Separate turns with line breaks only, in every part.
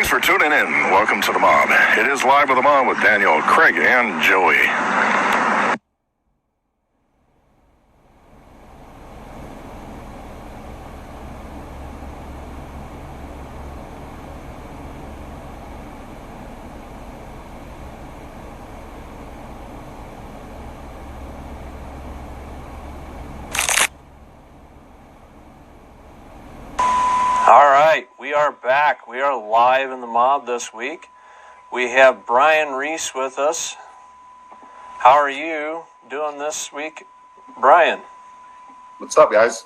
Thanks for tuning in. Welcome to The Mob. It is Live with The Mob with Daniel, Craig, and Joey.
All right, we are back. We are live in The Mob this week. We have Brian Reece with us. How are you doing this week, Brian?
What's up, guys?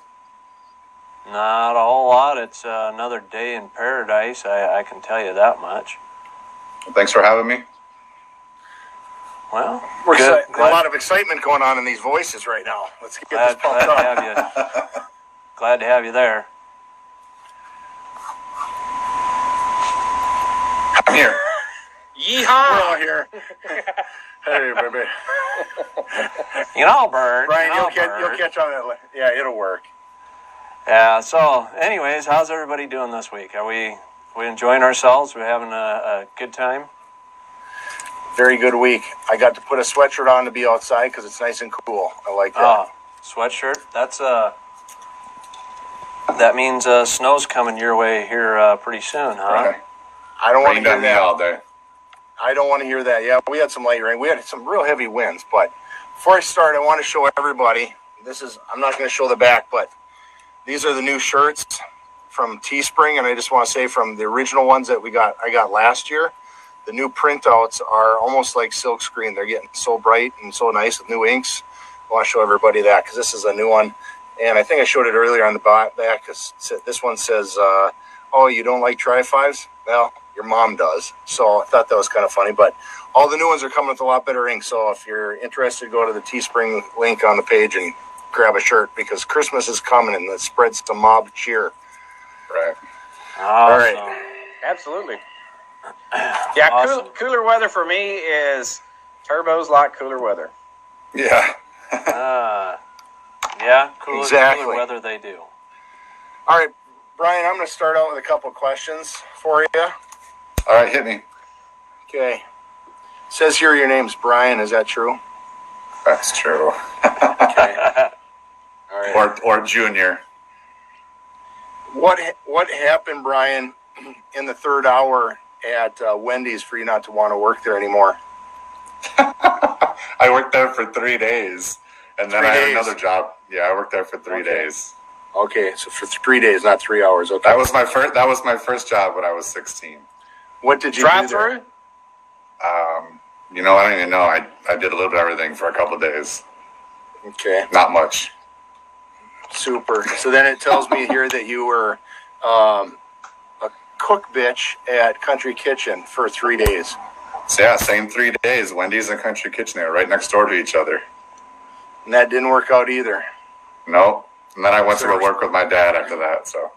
Not a whole lot. It's another day in paradise, I can tell you that much.
Thanks for having me.
Well,
We're
good.
a lot of excitement going on in these voices right now. Let's get this pumped
glad
up.
to have you. Glad to have you there.
I'm here.
Yeehaw!
We're all here. Hey, baby.
You know, Bird.
Brian,
you know,
you'll catch on that. Yeah, it'll work.
Yeah, so anyways, how's everybody doing this week? Are we enjoying ourselves? We're having a good time?
Very good week. I got to put a sweatshirt on to be outside because it's nice and cool. I like that.
Oh, sweatshirt? That means snow's coming your way here pretty soon, huh?
Right.
I don't want to
Rained
hear
on me
that.
all day.
I don't want to hear that. Yeah, we had some light rain. We had some real heavy winds. But before I start, I want to show everybody. I'm not going to show the back, but these are the new shirts from Teespring, and I just want to say from the original ones that I got last year, the new printouts are almost like silk screen. They're getting so bright and so nice with new inks. I want to show everybody that because this is a new one, and I think I showed it earlier on the back because this one says, "Oh, you don't like Tri-5s? Well, your mom does." So I thought that was kind of funny, but all the new ones are coming with a lot better ink. So if you're interested, go to the Teespring link on the page and grab a shirt because Christmas is coming and it spreads some mob cheer.
Right.
All
right.
Absolutely. Yeah,
Awesome.
cooler weather for me is turbos like cooler weather.
Yeah.
Yeah, cooler
Exactly.
weather they do.
All right, Brian, I'm going to start out with a couple of questions for you.
All right, hit me.
Okay. It says here your name's Brian. Is that true?
That's true.
Okay. All right.
Or Junior.
What happened, Brian, in the third hour at Wendy's for you not to want to work there anymore?
I worked there for 3 days, and then
3
I had
days.
another job. Yeah, I worked there for 3
Okay.
days.
Okay, so for 3 days, not 3 hours. Okay.
That was my first job when I was 16.
What did you
Drive
do there?
through?
I don't even know. I did a little bit of everything for a couple of days.
Okay,
Not much.
super. So then it tells me here that you were a cook bitch at Country Kitchen for 3 days.
So yeah, same 3 days. Wendy's and Country Kitchen, they were right next door to each other.
And that didn't work out either.
No. And then I went to go work with my dad after that.
So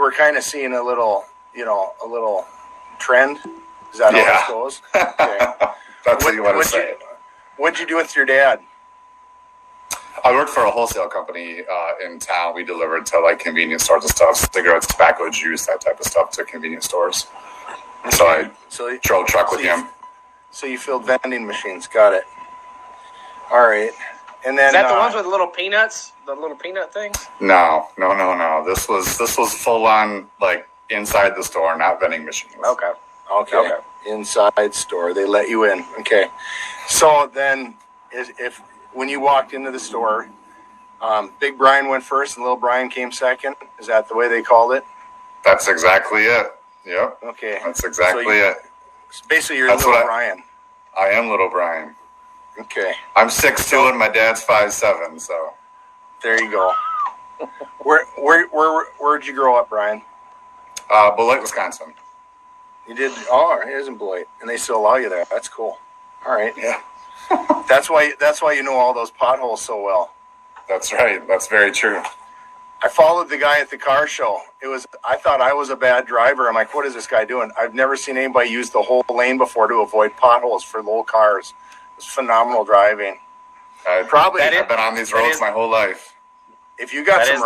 we're kind of seeing a little trend. Is that
Yeah.
how this goes? Okay.
That's what you want to
what'd
say.
What'd you do with your dad?
I worked for a wholesale company in town. We delivered to like convenience stores and stuff, cigarettes, tobacco, juice, that type of stuff to convenience stores. So I
So
drove truck with him.
So you filled vending machines. Got it. All right. And then
Is that the ones with the little peanuts? The little peanut things?
No. This was full on like inside the store, not vending machines.
Okay.
Okay. Inside store. They let you in. Okay. So then if when you walked into the store, Big Brian went first and Little Brian came second. Is that the way they called it?
That's exactly it. Yep.
Okay.
That's exactly it.
Basically, you're
That's
Little
what
Brian.
I am Little Brian.
Okay.
I'm 6'2" and my dad's 5'7", so.
There you go. Where'd you grow up, Brian?
Beloit, Wisconsin.
You did. Oh, it is in Beloit, and they still allow you there. That's cool. All right.
Yeah.
That's why you know all those potholes so well.
That's right. That's very true.
I followed the guy at the car show. I thought I was a bad driver. I'm like, what is this guy doing? I've never seen anybody use the whole lane before to avoid potholes for low cars. It was phenomenal driving.
I've been on these roads my whole life.
If you got some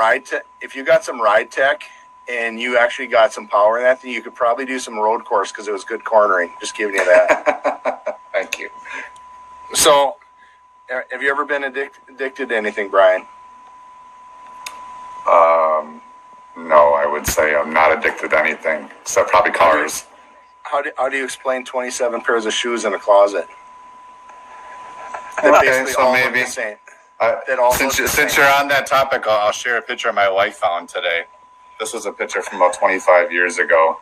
ride tech and you actually got some power in that thing, you could probably do some road course because it was good cornering. Just giving you that.
Thank you.
So, have you ever been addicted to anything, Brian?
No, I would say I'm not addicted to anything except probably cars.
How do you explain 27 pairs of shoes in a closet?
Okay, so maybe
Since
you're on that topic, I'll share a picture my wife found today. This was a picture from about 25 years ago.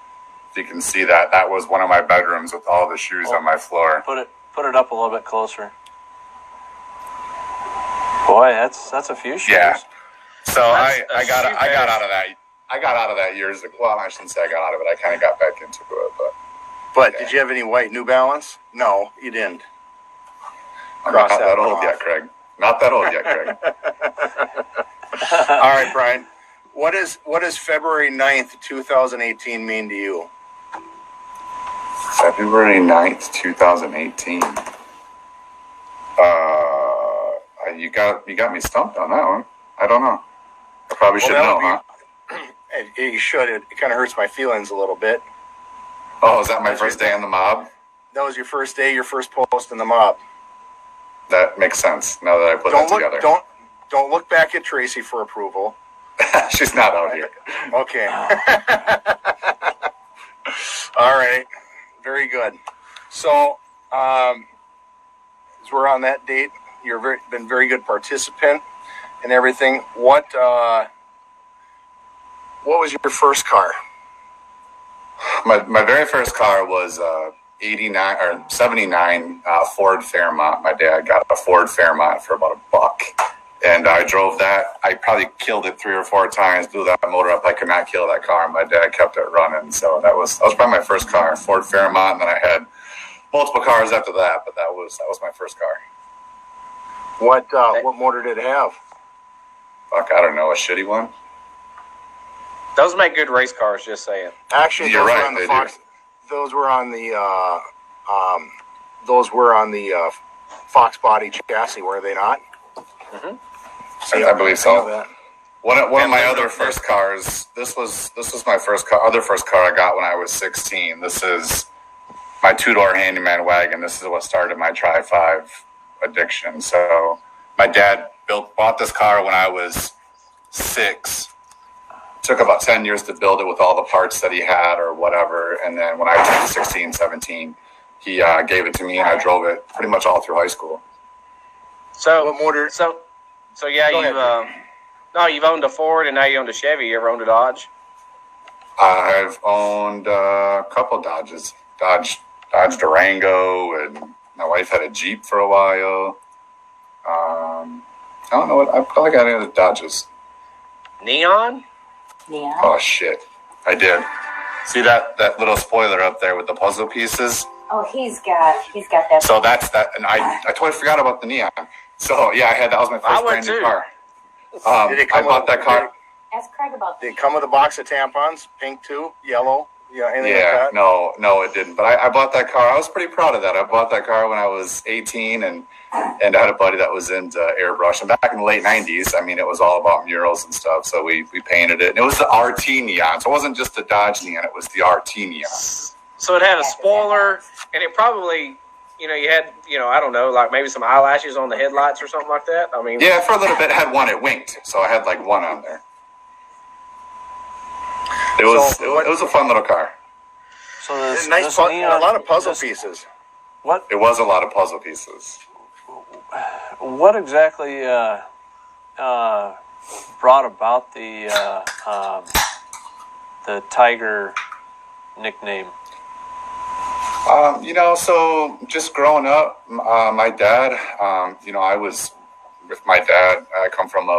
If you can see that, that was one of my bedrooms with all the shoes on my floor.
Put it up a little bit closer. Boy, that's a few shoes.
Yeah. So I got
shoe
out of that. I got out of that years ago. Well, I shouldn't say I got out of it. I kind of got back into it,
But did you have any white New Balance? No, you didn't.
I'm not that old yet, Craig. Not that old yet, Craig.
All right, Brian. What does February 9th, 2018 mean to you?
February 9th, 2018. You got me stumped on that one. I don't know. I probably should know, huh?
You should. It kind of hurts my feelings a little bit.
Oh, is that my first day in the mob?
That was your first day, your first post in the mob.
That makes sense now that I put that together.
Don't look back at Tracy for approval.
She's not out here.
Okay. All right. Very good. So, as we're on that date, you've been very good participant and everything. What was your first car?
My very first car was 89 or 79 Ford Fairmont. My dad got a Ford Fairmont for about $1, and I drove that. I probably killed it 3 or 4 times, blew that motor up. I could not kill that car, and my dad kept it running. So that was probably my first car, Ford Fairmont. And then I had multiple cars after that, but that was my first car.
What motor did it have?
Fuck, I don't know, a shitty one.
Those make good race cars, just saying.
Actually,
You're right,
they do. Those were on the Fox body chassis, were they not?
Mm-hmm. I believe so. One of my other first cars. This was my other first car I got when I was 16. This is my 2-door handyman wagon. This is what started my Tri-5 addiction. So my dad bought this car when I was 6. Took about 10 years to build it with all the parts that he had or whatever. And then when I turned 16, 17, he gave it to me and I drove it pretty much all through high school.
So
what motor?
So yeah, you've owned a Ford and now you own a Chevy. You ever owned a Dodge?
I've owned a couple Dodges. Dodge Durango, and my wife had a Jeep for a while. I don't know what, I probably got any of the Dodges.
Neon?
Yeah.
Oh shit, I did. See that little spoiler up there with the puzzle pieces?
Oh, he's got that.
So that's that, and I totally forgot about the neon. So yeah, that was my first brand new car. I bought that car.
Ask Craig about
Did it come with a box of tampons? Pink too? Yellow? Yeah, anything like that?
No, it didn't. But I bought that car. I was pretty proud of that. I bought that car when I was 18, and I had a buddy that was into airbrush. And back in the late 90s, I mean, it was all about murals and stuff. So we painted it. And it was the RT neon. So it wasn't just the Dodge neon. It was the RT neon.
So it had a spoiler, and it probably, you had, I don't know, like maybe some eyelashes on the headlights or something like that. I mean,
yeah, for a little bit, it had one. It winked. So I had like one on there. It was a fun little car.
So
a lot of puzzle pieces.
What?
It was a lot of puzzle pieces.
What exactly brought about the Tiger nickname?
So just growing up, my dad, I was with my dad. I come from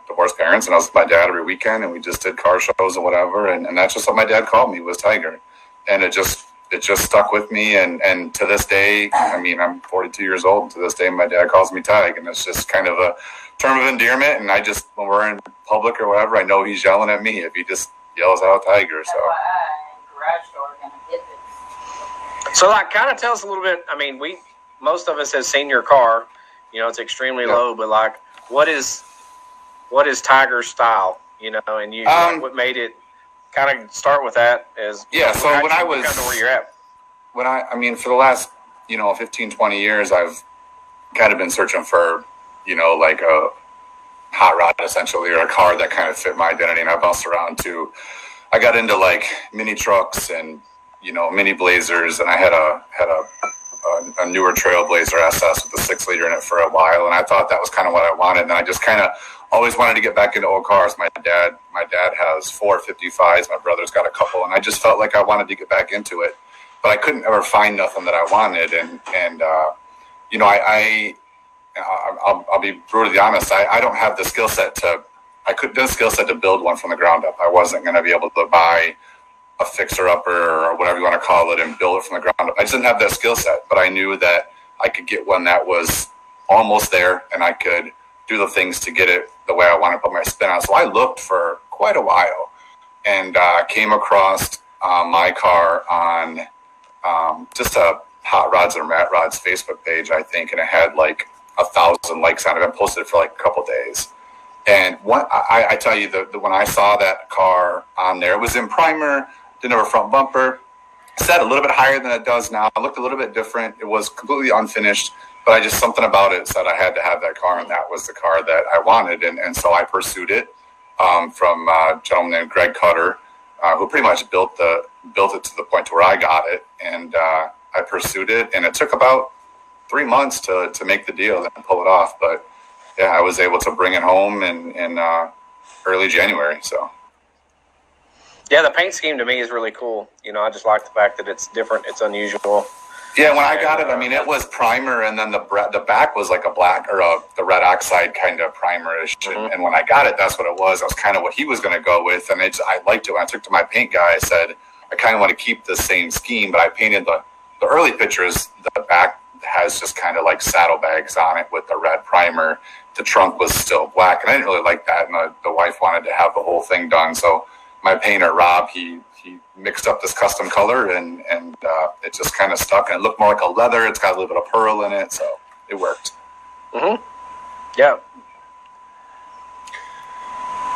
divorced parents, and I was with my dad every weekend, and we just did car shows and whatever, and that's just what my dad called me, was Tiger. And it just stuck with me, and to this day, I mean, I'm 42 years old, and to this day, my dad calls me Tig, and it's just kind of a term of endearment, and I just, when we're in public or whatever, I know he's yelling at me if he just yells out Tiger, so.
So, like, kind of tell us a little bit, I mean, most of us have seen your car, it's extremely low, but, like, what is Tiger's style, and you, what made it, kind of start with that.
Yeah. So when I was
kind of where you're at.
I mean, for the last 15, 20 years, I've kind of been searching for like a hot rod essentially, or a car that kind of fit my identity, and I bounced around to. I got into like mini trucks and mini blazers, and I had a newer Trailblazer SS with a 6-liter in it for a while, and I thought that was kind of what I wanted. And I just kind of always wanted to get back into old cars. My dad has 4 55s. My brother's got a couple, and I just felt like I wanted to get back into it, but I couldn't ever find nothing that I wanted. And I'll be brutally honest. I don't have the skill set to. I couldn't do the skill set to build one from the ground up. I wasn't going to be able to buy a fixer-upper or whatever you want to call it and build it from the ground up. I just didn't have that skill set, but I knew that I could get one that was almost there, and I could do the things to get it the way I want to put my spin on. So I looked for quite a while and came across my car on just a Hot Rods and Rat Rods Facebook page, I think, and it had like 1,000 likes on it. I posted it for like a couple days. And I tell you, when I saw that car on there, it was in primer, didn't have a front bumper, set a little bit higher than it does now. It looked a little bit different. It was completely unfinished, but something about it said I had to have that car, and that was the car that I wanted. And so I pursued it from a gentleman named Greg Cutter, who pretty much built it to the point to where I got it. And I pursued it, and it took about 3 months to make the deal and pull it off. But yeah, I was able to bring it home in early January. So
yeah, the paint scheme to me is really cool. I just like the fact that it's different. It's unusual.
Yeah, when I got it, I mean, it was primer, and then the back was like a black or the red oxide kind of primerish. Mm-hmm. And when I got it, that's what it was. That was kind of what he was going to go with, and I liked it. When I took it to my paint guy, I said, I kind of want to keep the same scheme, but I painted the early pictures. The back has just kind of like saddlebags on it with the red primer. The trunk was still black, and I didn't really like that. And the wife wanted to have the whole thing done. So my painter, Rob, he mixed up this custom color, and it just kind of stuck. And it looked more like a leather. It's got a little bit of pearl in it, so it worked.
Mm-hmm. Yeah.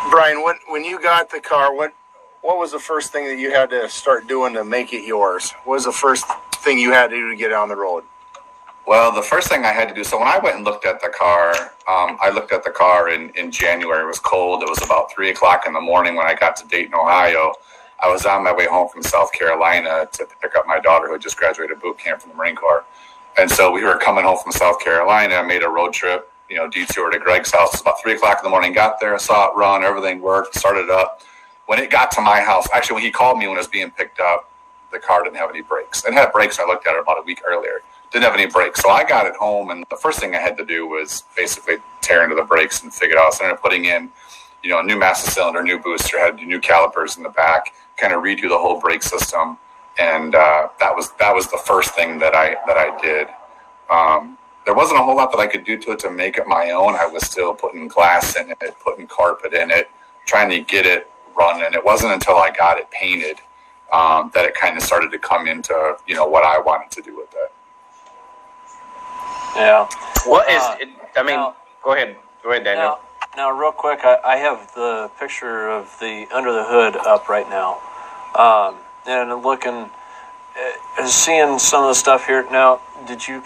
Brian, when you got the car, what was the first thing that you had to start doing to make it yours? What was the first thing you had to do to get it on the road?
Well, the first thing I had to do, so when I went and looked at the car, I looked at the car in January. It was cold. It was about 3 o'clock in the morning when I got to Dayton, Ohio. I was on my way home from South Carolina to pick up my daughter who had just graduated boot camp from the Marine Corps. And so we were coming home from South Carolina. I made a road trip, detour to Greg's house. It was about 3 o'clock in the morning. Got there, saw it run, everything worked, started up. When it got to my house, actually when he called me when it was being picked up, the car didn't have any brakes. It had brakes. I looked at it about a week earlier. Didn't have any brakes. So I got it home, and the first thing I had to do was basically tear into the brakes and figure it out. So I ended up putting in, a new master cylinder, new booster, had new calipers in the back, kind of redo the whole brake system. And that was the first thing that I did. There wasn't a whole lot that I could do to it to make it my own. I was still putting glass in it, putting carpet in it, trying to get it running. It wasn't until I got it painted that it kind of started to come into, what I wanted to do with it.
Yeah.
What is it? I mean, go ahead, Daniel.
Now, real quick, I have the picture of the under the hood up right now, and looking, seeing some of the stuff here. Now, did you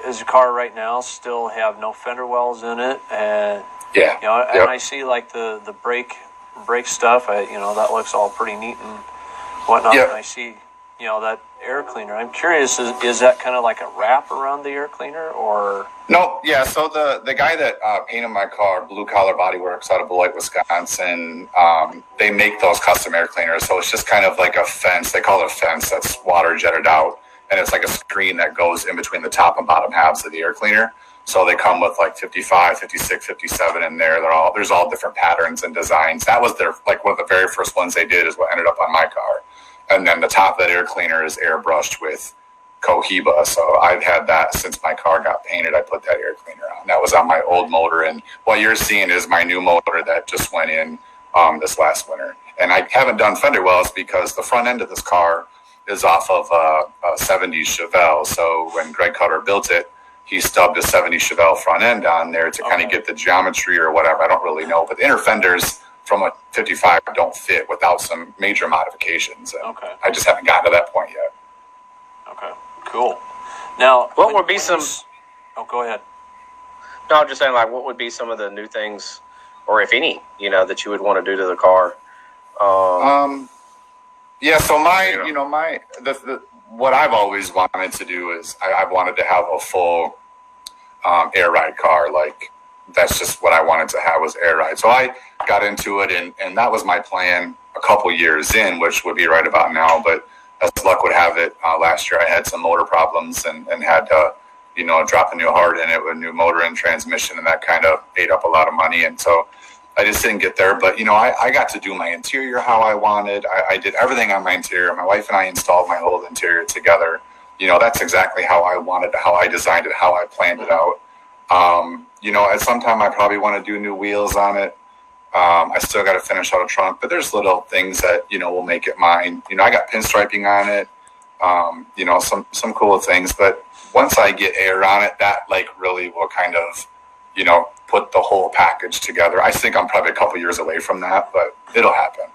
is your car right now still have no fender wells in it? And
yeah,
and
yep.
I see like the brake stuff. That looks all pretty neat and whatnot.
Yep.
And I see, that air cleaner. I'm curious, is that kind of like a wrap around the air cleaner, or?
No, yeah. So the guy that painted my car, Blue Collar Body Works out of Beloit, Wisconsin, they make those custom air cleaners. So it's just kind of like a fence. They call it a fence that's water jetted out, and it's like a screen that goes in between the top and bottom halves of the air cleaner. So they come with like 55, 56, 57 in there. There's all different patterns and designs. That was one of the very first ones they did is what ended up on my car. And then the top of that air cleaner is airbrushed with Cohiba. So I've had that since my car got painted. I put that air cleaner on. That was on my old motor. And what you're seeing is my new motor that just went in this last winter. And I haven't done fender wells because the front end of this car is off of a 70s Chevelle. So when Greg Cutter built it, he stubbed a 70 Chevelle front end on there to kind of get the geometry or whatever. I don't really know. But the inner fender's from a 55 don't fit without some major modifications. And
Okay.
I just haven't gotten to that point yet.
Okay. Cool. Now,
What would be some?
Oh, go ahead.
No, I'm just saying, like, what would be some of the new things, or if any, that you would want to do to the car?
Yeah. So what I've always wanted to do is I've wanted to have a full air ride car. Like, that's just what I wanted to have, was air ride. So I got into it, and that was my plan a couple years in, which would be right about now. But as luck would have it, last year I had some motor problems and had to, drop a new heart in it with a new motor and transmission, and that kind of ate up a lot of money. And so I just didn't get there. But, I got to do my interior how I wanted. I did everything on my interior. My wife and I installed my whole interior together. That's exactly how I wanted, how I designed it, how I planned it out. At some time I probably want to do new wheels on it. I still got to finish out a trunk, but there's little things that, will make it mine. I got pinstriping on it, some cool things. But once I get air on it, that really will kind of, put the whole package together. I think I'm probably a couple years away from that, but it'll happen.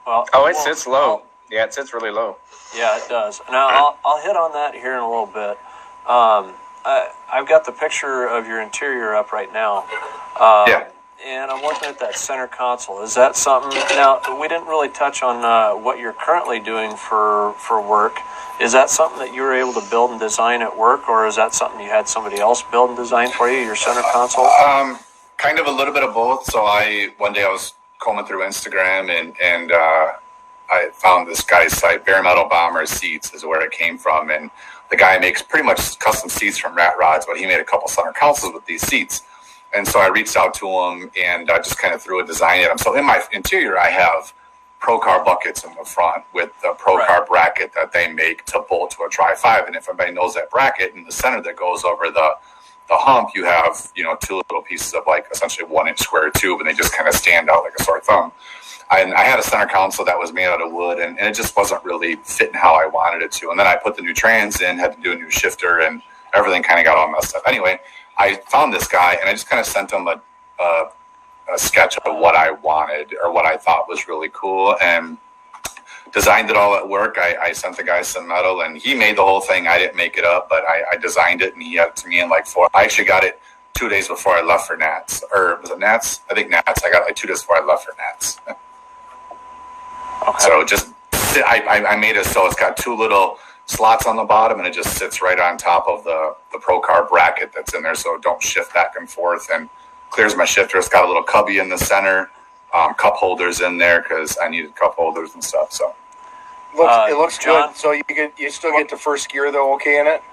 Well,
It sits low. Yeah, it sits really low.
Yeah, it does. Now, I'll hit on that here in a little bit. I've got the picture of your interior up right now.
Yeah.
And I'm looking at that center console. Is that something? Now, we didn't really touch on what you're currently doing for work. Is that something that you were able to build and design at work, or is that something you had somebody else build and design for you, your center console?
Kind of a little bit of both. So one day I was combing through Instagram and I found this guy's site, Bare Metal Bomber Seats is where it came from. And the guy makes pretty much custom seats from rat rods, but he made a couple center consoles with these seats. And so I reached out to him and I just kind of threw a design at him. So in my interior, I have Pro Car buckets in the front with the Pro Car bracket that they make to bolt to a Tri-5. And if anybody knows that bracket, in the center that goes over the hump, you have, two little pieces of essentially 1 inch square tube, and they just kind of stand out like a sore thumb. I had a center console that was made out of wood, and it just wasn't really fitting how I wanted it to. And then I put the new trans in, had to do a new shifter, and everything kind of got all messed up. Anyway, I found this guy, and I just kind of sent him a sketch of what I wanted or what I thought was really cool, and designed it all at work. I sent the guy some metal, and he made the whole thing. I didn't make it up, but I designed it, and he had it to me in 4. I actually got it 2 days before I left for Nats. Or was it Nats? I think Nats. I got it 2 days before I left for Nats.
Okay.
So I made it so it's got 2 little slots on the bottom, and it just sits right on top of the Pro Car bracket that's in there, so it don't shift back and forth, and clears my shifter. It's got a little cubby in the center, cup holders in there because I needed cup holders and stuff. So
it looks
John?
good. So you still get the first gear though, okay in it?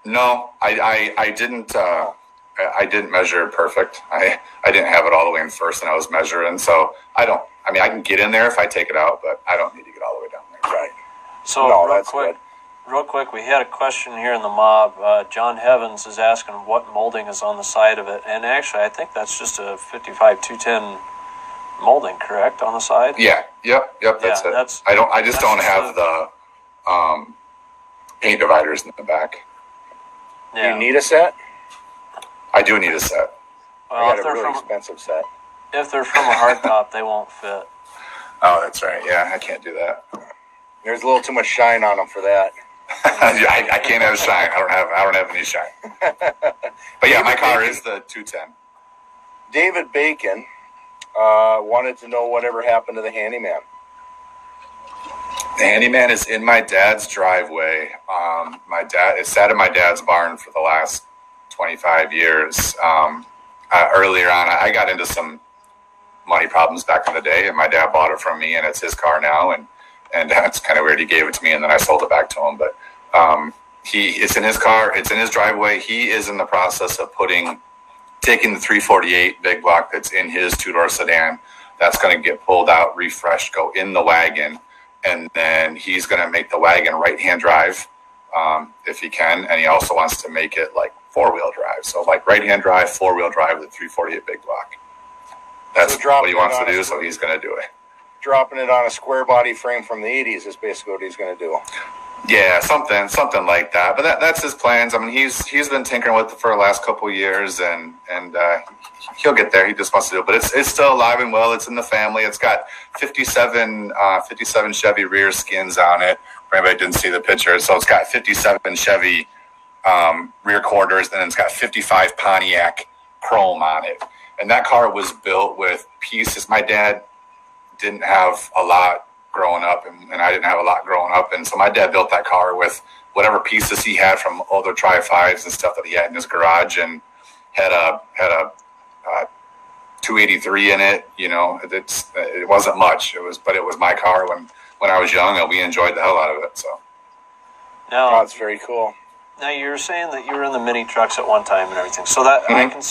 No, I didn't. I didn't measure it perfect. I didn't have it all the way in first, and I was measuring. So I can get in there if I take it out, but I don't need to get all the way down there.
Right.
So
No,
real
that's
quick, we had a question here in the mob. John Heavens is asking what molding is on the side of it, and actually, I think that's just a 55 210 molding, correct, on the side?
Yeah. Yep. That's it. I just don't have the paint dividers in the back.
Yeah.
You need a set?
I do need a set.
Well,
I
if
got a
they're
really
from
expensive set.
a hard top, they won't fit.
Oh, that's right. Yeah, I can't do that.
There's a little too much shine on them for that.
I can't have shine. I don't have any shine. But yeah, my car is the 210.
David Bacon wanted to know whatever happened to the handyman.
The handyman is in my dad's driveway. It sat in my dad's barn for the last 25 years. Earlier on, I got into some money problems back in the day, and my dad bought it from me, and it's his car now, and that's kind of weird. He gave it to me, and then I sold it back to him. But it's in his car. It's in his driveway. He is in the process of taking the 348 big block that's in his 2-door sedan. That's going to get pulled out, refreshed, go in the wagon, and then he's going to make the wagon right-hand drive if he can, and he also wants to make it 4-wheel drive. So right-hand drive, 4-wheel drive with 348 big block. That's what he wants to do, so he's going to do it.
Dropping it on a square body frame from the 80s is basically what he's going to do.
Yeah, something like that. But that's his plans. I mean, he's been tinkering with it for the last couple of years, and he'll get there. He just wants to do it. But it's still alive and well. It's in the family. It's got 57 Chevy rear skins on it. For anybody who didn't see the picture, so it's got 57 Chevy rear quarters, and it's got 55 Pontiac chrome on it. And that car was built with pieces. My dad didn't have a lot growing up, and I didn't have a lot growing up, and so my dad built that car with whatever pieces he had from other Tri-5s and stuff that he had in his garage, and had a 283 in it. You know, it wasn't much. But it was my car when I was young, and we enjoyed the hell out of it. So
Now,
That's very cool.
now you're saying that you were in the mini trucks at one time and everything, so that I can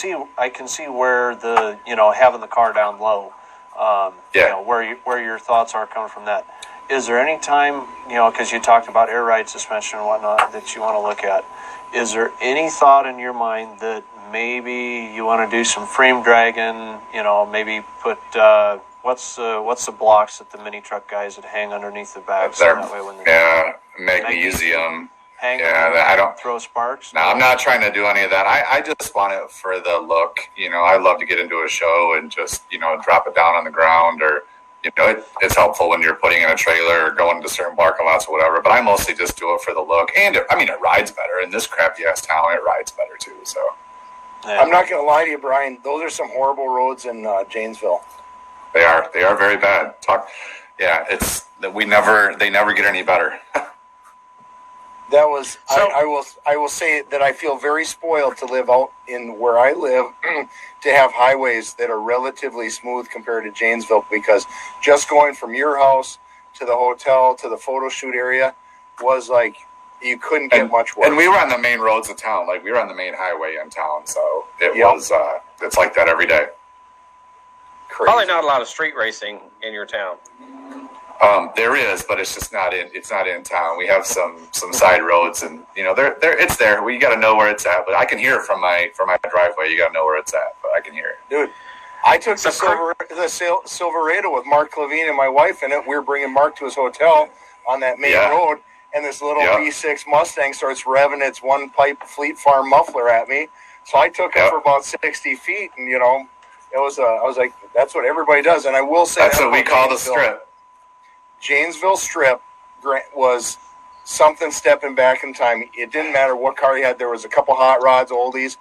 see where the having the car down low. Where your thoughts are coming from that. Is there any time, because you talked about air ride suspension and whatnot that you want to look at, is there any thought in your mind that maybe you want to do some frame dragging, maybe put, what's the blocks that the mini truck guys that hang underneath the back? So that way when
magnesium.
Hang
I don't
throw sparks?
No, I'm not trying to do any of that. I just want it for the look. I love to get into a show and just, drop it down on the ground, or, it's helpful when you're putting in a trailer or going to certain parking lots or whatever. But I mostly just do it for the look. And, it rides better. In this crappy ass town, it rides better too. So
I'm not going to lie to you, Brian. Those are some horrible roads in Janesville.
They are very bad. It's that they never get any better.
That was I will say that I feel very spoiled to live out in where I live to have highways that are relatively smooth compared to Janesville, because just going from your house to the hotel to the photo shoot area was like you couldn't get much worse.
And we were on the main roads of town, like we were on the main highway in town, so was it's like that every day.
Crazy.
Probably not a lot of street racing in your town.
There is, but it's just not in town. We have some side roads, and it's there. You got to know where it's at. But I can hear it from my driveway. You got to know where it's at, but I can hear it.
Dude, I took the Silverado with Mark Levine and my wife in it. We were bringing Mark to his hotel on that main road, and this little V6 Mustang starts revving its one-pipe Fleet Farm muffler at me. So I took it for about 60 feet, and it was I was like, that's what everybody does. And I will say
that's what we call the strip.
Janesville Strip was something stepping back in time. It didn't matter what car you had. There was a couple hot rods, oldies,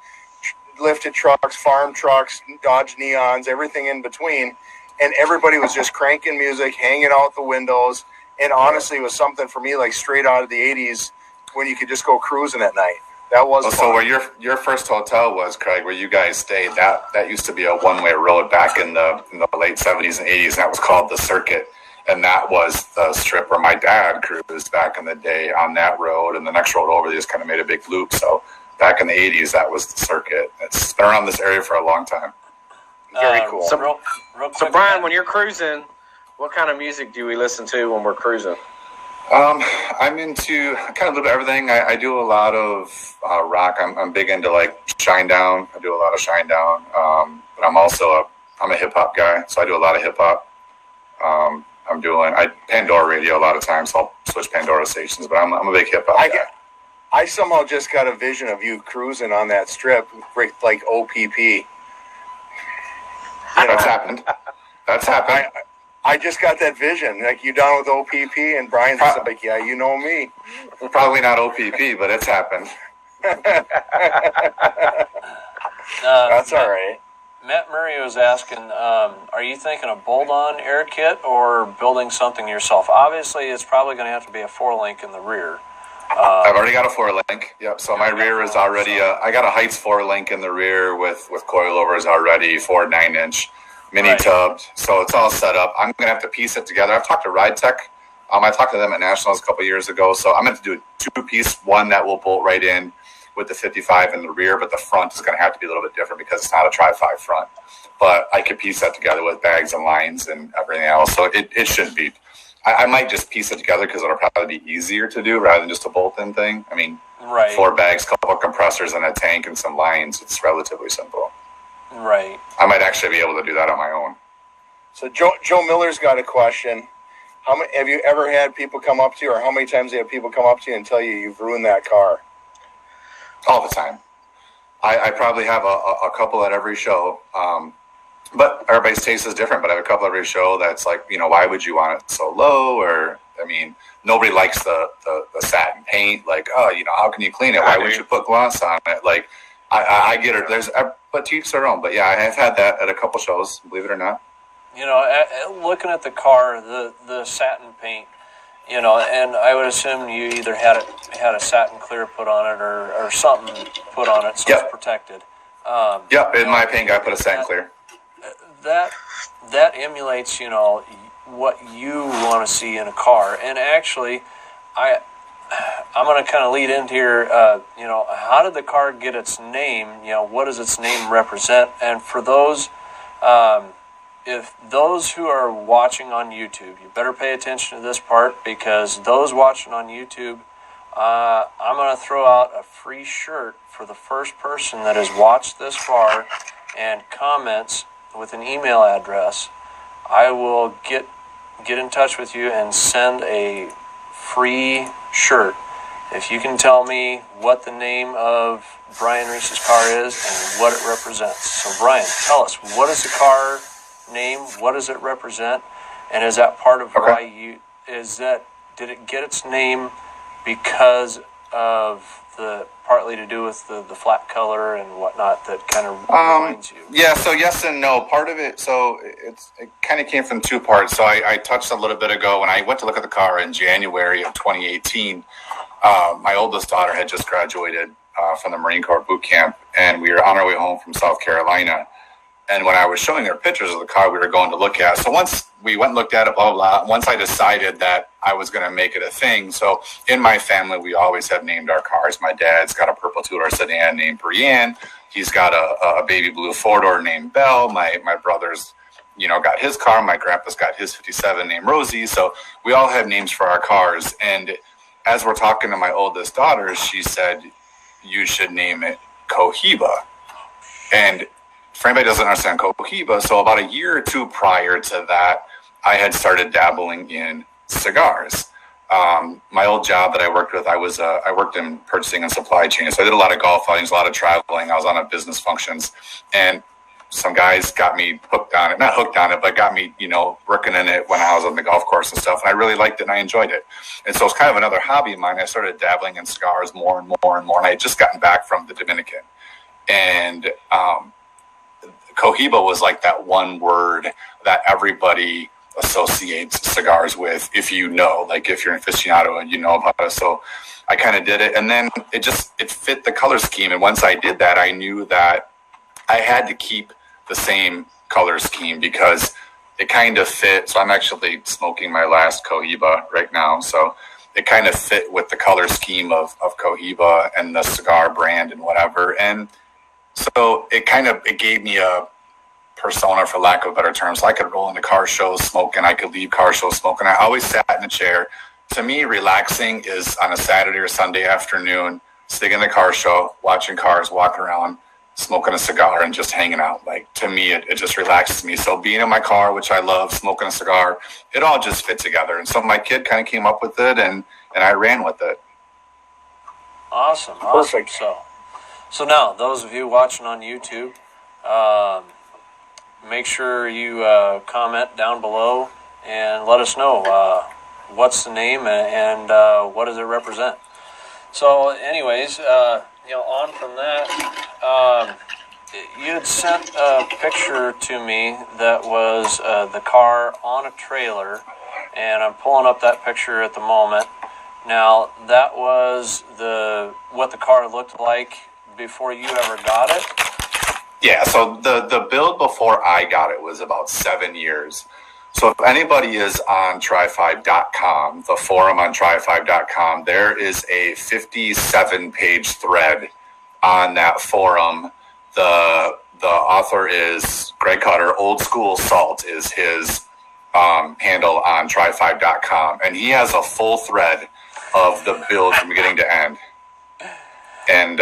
lifted trucks, farm trucks, Dodge Neons, everything in between. And everybody was just cranking music, hanging out the windows. And honestly, it was something for me like straight out of the 80s when you could just go cruising at night. That was fun.
So where your first hotel was, Craig, where you guys stayed, that used to be a one-way road back in the late 70s and 80s, and that was called the Circuit. And that was the strip where my dad cruised back in the day on that road, and the next road over, they just kind of made a big loop. So back in the 80s, that was the Circuit. It's been around this area for a long time.
Very cool.
Real
So, Brian, when you're cruising, what kind of music do we listen to when we're cruising?
I'm into kind of a little bit of everything. I do a lot of rock. I'm big into like Shinedown. I do a lot of Shinedown. But I'm a hip hop guy, so I do a lot of hip hop. I Pandora radio a lot of times, so I'll switch Pandora stations, but I'm a big hip hop guy.
I somehow just got a vision of you cruising on that strip like OPP.
That's happened. That's happened.
I just got that vision. Like, you down with OPP? And Brian's just like, yeah, you know me.
Probably not OPP, but it's happened.
That's all right.
Matt Murray was asking, are you thinking of bolt-on air kit or building something yourself? Obviously, it's probably going to have to be a 4-link in the rear.
I've already got a 4-link. Yep. So my rear is already I got a Heights 4-link in the rear with coilovers already, 4 9-inch, mini tubbed. So it's all set up. I'm gonna have to piece it together. I've talked to Ride Tech. I talked to them at Nationals a couple years ago. So I'm going to do a 2-piece, one that will bolt right in with the 55 in the rear, but the front is going to have to be a little bit different because it's not a Tri-5 front. But I could piece that together with bags and lines and everything else. So it shouldn't be. I might just piece it together because it'll probably be easier to do rather than just a bolt-in thing. I mean, 4 bags, couple of compressors, and a tank and some lines. It's relatively simple.
Right.
I might actually be able to do that on my own.
So Joe Miller's got a question. How many have you ever had people come up to you, or how many times have people come up to you and tell you you've ruined that car?
All the time. I probably have a couple at every show. But everybody's taste is different. But I have a couple every show that's like, why would you want it so low? Or, nobody likes the satin paint. Like, how can you clean it? Why wouldn't you put gloss on it? Like, I get it. But to each their own. But yeah, I have had that at a couple shows, believe it or not.
Looking at the car, the satin paint, and I would assume you either had a satin clear put on it or something put on it, so it's protected.
In my paint, I put a satin clear.
That emulates, what you want to see in a car. And actually, I'm going to kind of lead into here. How did the car get its name? What does its name represent? And for those, if those who are watching on YouTube, you better pay attention to this part, because those watching on YouTube, I'm going to throw out a free shirt for the first person that has watched this far and comments with an email address. I will get in touch with you and send a free shirt if you can tell me what the name of Brian Reece's car is and what it represents. So Brian, tell us, what is the car name? What does it represent? And is that part of why did it get its name because of partly to do with the flat color and whatnot that kind of reminds you?
Yeah, so yes and no. Part of it, it kind of came from two parts. So I touched a little bit ago when I went to look at the car in January of 2018. My oldest daughter had just graduated from the Marine Corps boot camp, and we were on our way home from South Carolina. And when I was showing her pictures of the car we were going to look at, so once we went and looked at it, blah, blah, blah, once I decided that I was going to make it a thing. So in my family, we always have named our cars. My dad's got a purple two-door sedan named Brienne. He's got a baby blue four-door named Belle. My brother's, got his car. My grandpa's got his 57 named Rosie. So we all have names for our cars. And as we're talking to my oldest daughter, she said, you should name it Cohiba. And for anybody who doesn't understand Cohiba, so about a year or two prior to that, I had started dabbling in cigars. My old job that I worked with, I worked in purchasing and supply chain. So I did a lot of golf outings, a lot of traveling. I was on a business functions, and some guys got me hooked on it. Not hooked on it, but got me, working in it when I was on the golf course and stuff. And I really liked it and I enjoyed it. And so it's kind of another hobby of mine. I started dabbling in cigars more and more and more. And I had just gotten back from the Dominican. And Cohiba was like that one word that everybody associates cigars with, if you're an aficionado and you know about it. So I kind of did it, and then it fit the color scheme. And once I did that, I knew that I had to keep the same color scheme because it kind of fit. So I'm actually smoking my last Cohiba right now. So it kind of fit with the color scheme of Cohiba and the cigar brand and whatever. And so it gave me a persona, for lack of a better term. So I could roll into car shows smoking. I could leave car shows smoking. I always sat in a chair. To me, relaxing is on a Saturday or Sunday afternoon, sitting in the car show, watching cars, walking around, smoking a cigar and just hanging out. Like, to me, it just relaxes me. So being in my car, which I love, smoking a cigar, it all just fit together. And so my kid kind of came up with it, and I ran with it.
Awesome.
Perfect.
So now, those of you watching on YouTube, make sure you comment down below and let us know what's the name and what does it represent. So anyways, on from that, you had sent a picture to me that was the car on a trailer, and I'm pulling up that picture at the moment. Now, that was what the car looked like before you ever got it?
Yeah, so the build before I got it was about 7 years. So if anybody is on try5.com, the forum on try5.com, there is a 57-page thread on that forum. The author is Greg Cutter. Old School Salt is his handle on try5.com. And he has a full thread of the build from beginning to end. And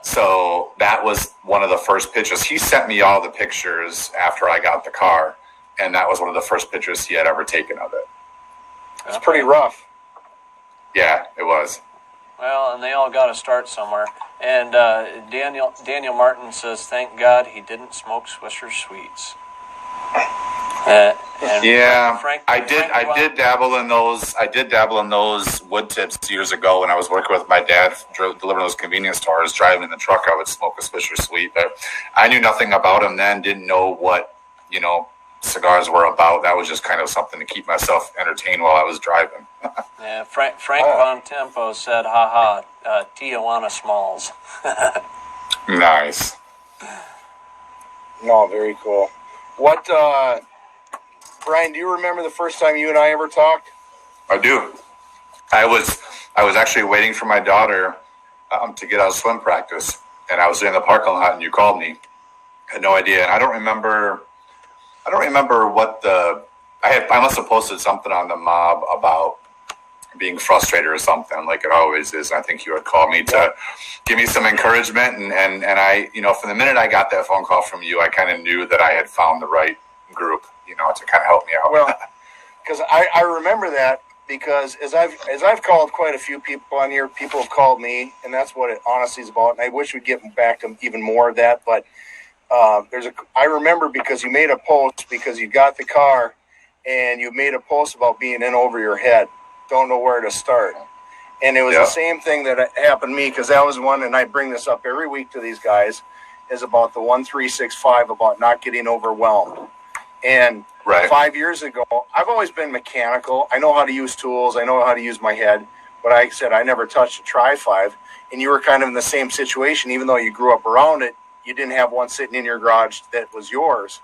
so that was one of the first pictures. He sent me all the pictures after I got the car, and that was one of the first pictures he had ever taken of it.
It's pretty rough.
Yeah, it was.
Well, and they all got to start somewhere. And Daniel Martin says, "Thank God he didn't smoke Swisher Sweets."
Yeah,
Frank,
I did dabble in those. I did dabble in those wood tips years ago when I was working with my dad, delivering those convenience stores. Driving in the truck, I would smoke a Swisher Sweet, but I knew nothing about them then. Didn't know what cigars were about. That was just kind of something to keep myself entertained while I was driving.
Yeah, Frank Von Tempo said, "Ha ha, Tijuana Smalls."
Nice.
No, very cool. What, Brian? Do you remember the first time you and I ever talked?
I do. I was actually waiting for my daughter to get out of swim practice, and I was in the parking lot, and you called me. I had no idea, and I don't remember what I must have posted something on the mob about being frustrated or something, like it always is. I think you had called me to give me some encouragement, and I, from the minute I got that phone call from you, I kind of knew that I had found the right group, to kind of help me out.
Well, because I remember that, because as I've called quite a few people on here, people have called me, and that's what it honestly is about. And I wish we'd get back to even more of that, but I remember because you made a post because you got the car, and you made a post about being in over your head, don't know where to start. And it was the same thing that happened to me, because that was one, and I bring this up every week to these guys, is about the 1365, about not getting overwhelmed. And 5 years ago, I've always been mechanical. I know how to use tools. I know how to use my head. But I said I never touched a Tri-5. And you were kind of in the same situation, even though you grew up around it. You didn't have one sitting in your garage that was yours.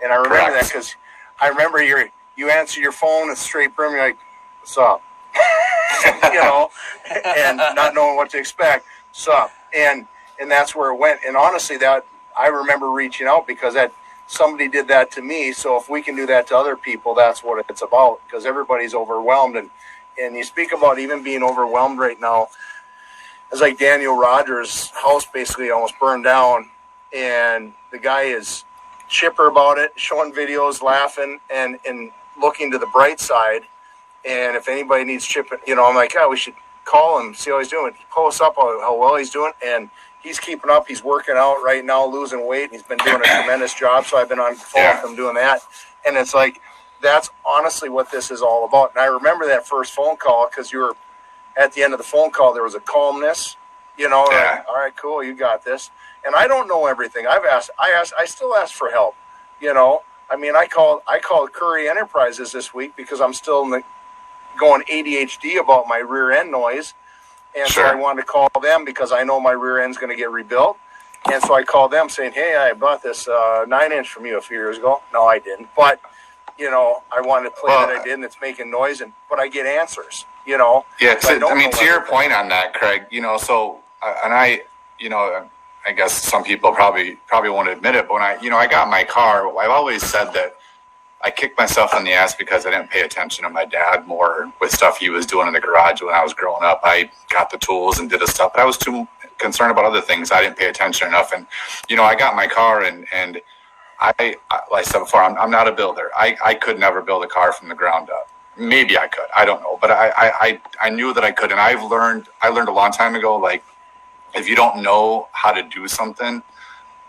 And I remember that because I remember you answer your phone at straight brim. You're like, "What's up?" and not knowing what to expect. "What's up?" And that's where it went. And honestly, that I remember reaching out because somebody did that to me. So if we can do that to other people, that's what it's about, because everybody's overwhelmed. And you speak about even being overwhelmed right now. It's like Daniel Rogers' house basically almost burned down, and the guy is chipper about it, showing videos, laughing, and looking to the bright side. And if anybody needs chipping, I'm like, we should call him, see how he's doing. He posts up how well he's doing, and he's keeping up. He's working out right now, losing weight. He's been doing a tremendous job, so I've been on the phone with him doing that. And it's like, that's honestly what this is all about. And I remember that first phone call, because you were at the end of the phone call, there was a calmness, like, all right, cool, you got this. And I don't know everything. I still ask for help, I mean, I called Curry Enterprises this week because I'm still going ADHD about my rear end noise. And so I wanted to call them because I know my rear end's going to get rebuilt. And so I called them saying, "Hey, I bought this 9-inch from you a few years ago." No, I didn't. But, I wanted to play that I did, and it's making noise, but I get answers,
Yeah, to your point on that, Craig, I guess some people probably won't admit it, but when I got my car, I've always said that I kicked myself in the ass because I didn't pay attention to my dad more with stuff he was doing in the garage when I was growing up. I got the tools and did his stuff, but I was too concerned about other things. I didn't pay attention enough. And, I got my car, and like I said before, I'm not a builder. I could never build a car from the ground up. Maybe I could. I don't know. But I knew that I could. And I learned a long time ago, like, if you don't know how to do something,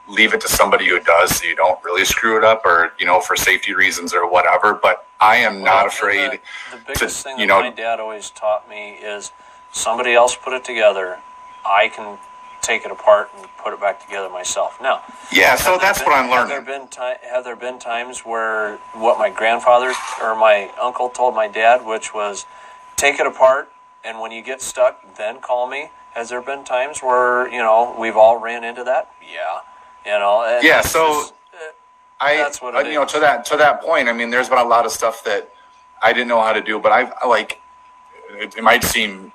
leave it to somebody who does, so you don't really screw it up, or for safety reasons or whatever. But I am not afraid.
The biggest thing that my dad always taught me is somebody else put it together. I can take it apart and put it back together myself. Now,
so that's what I'm learning.
Have there been times where what my grandfather or my uncle told my dad, which was take it apart, and when you get stuck, then call me? Has there been times where we've all ran into that? Yeah.
That's what it is. To that point, I mean, there's been a lot of stuff that I didn't know how to do, but it might seem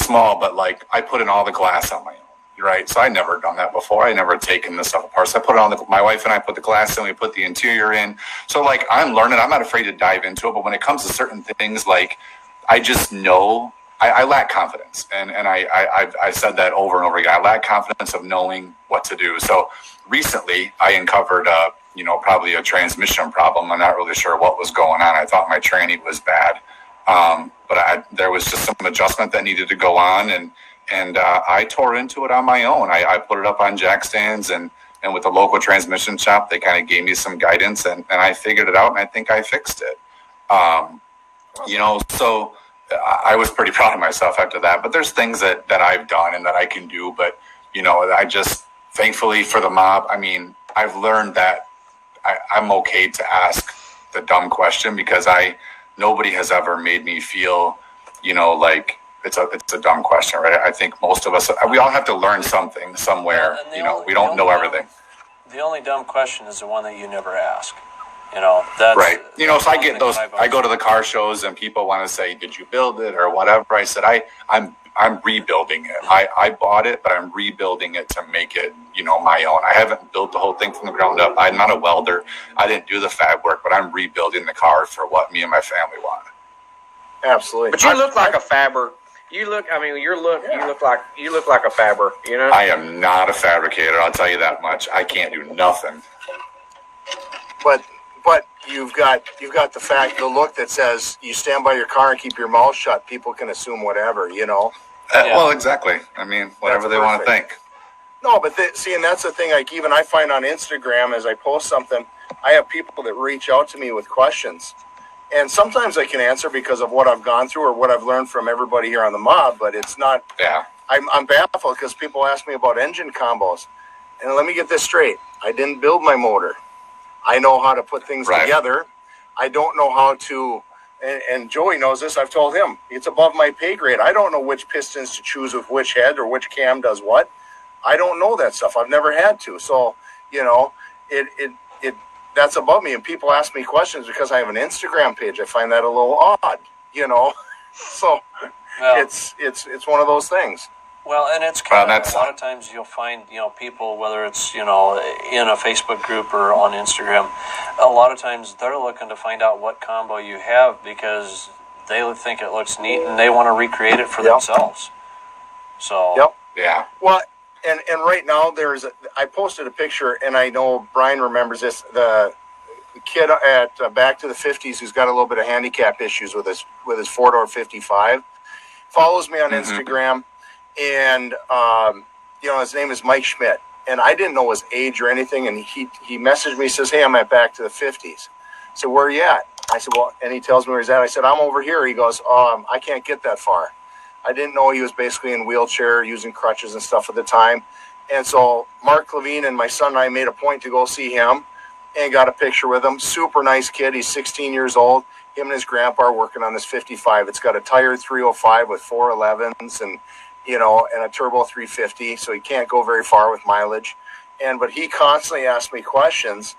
small, but I put in all the glass on my own, right? So I never done that before. I never taken this stuff apart. So I put it on my wife and I put the glass in, we put the interior in. So I'm learning. I'm not afraid to dive into it, but when it comes to certain things, I just know I lack confidence, and I've said that over and over again. I lack confidence of knowing what to do. So recently, I uncovered probably a transmission problem. I'm not really sure what was going on. I thought my tranny was bad, But there was just some adjustment that needed to go on, and I tore into it on my own. I put it up on jack stands, and with the local transmission shop, they kind of gave me some guidance, and I figured it out, and I think I fixed it. So I was pretty proud of myself after that. But there's things that I've done and that I can do. But, I just, thankfully for the mob, I mean, I've learned that I'm okay to ask the dumb question, because nobody has ever made me feel, like it's a dumb question, right? I think most of us, we all have to learn something somewhere. We don't know everything.
The only dumb question is the one that you never ask. That's
right. So I get those. I go to the car shows and people want to say, "Did you build it or whatever?" I said, "I'm rebuilding it. I bought it, but I'm rebuilding it to make it, my own. I haven't built the whole thing from the ground up. I'm not a welder. I didn't do the fab work, but I'm rebuilding the car for what me and my family want."
Absolutely.
But you look like a fabber. You look like a fabber.
I am not a fabricator. I'll tell you that much. I can't do nothing.
But you've got the look that says you stand by your car and keep your mouth shut. People can assume whatever,
Well, exactly. I mean, whatever they want to think.
No, but and that's the thing. Like, even I find on Instagram, as I post something, I have people that reach out to me with questions, and sometimes I can answer because of what I've gone through or what I've learned from everybody here on the mob. But it's not.
Yeah.
I'm baffled because people ask me about engine combos, and let me get this straight: I didn't build my motor. I know how to put things together. I don't know how to, and Joey knows this. I've told him it's above my pay grade. I don't know which pistons to choose with which head or which cam does what. I don't know that stuff. I've never had to. So, that's above me. And people ask me questions because I have an Instagram page. I find that a little odd, So it's one of those things.
Well, and it's kind of, a lot of times you'll find, people, whether it's, in a Facebook group or on Instagram, a lot of times they're looking to find out what combo you have because they think it looks neat and they want to recreate it for themselves. So,
yeah.
Well, and right now I posted a picture, and I know Brian remembers this, the kid at Back to the 50s who's got a little bit of handicap issues with his 4-door 55, follows me on Instagram. And, his name is Mike Schmidt, and I didn't know his age or anything. And he messaged me, says, "Hey, I'm at Back to the 50s. So where are you at? I said, well, and he tells me where he's at. I said, I'm over here. He goes, I can't get that far. I didn't know he was basically in a wheelchair using crutches and stuff at the time. And so Mark Levine and my son and I made a point to go see him and got a picture with him. Super nice kid. He's 16 years old. Him and his grandpa are working on this 55. It's got a tire 305 with 411s and a turbo 350, so he can't go very far with mileage. But he constantly asks me questions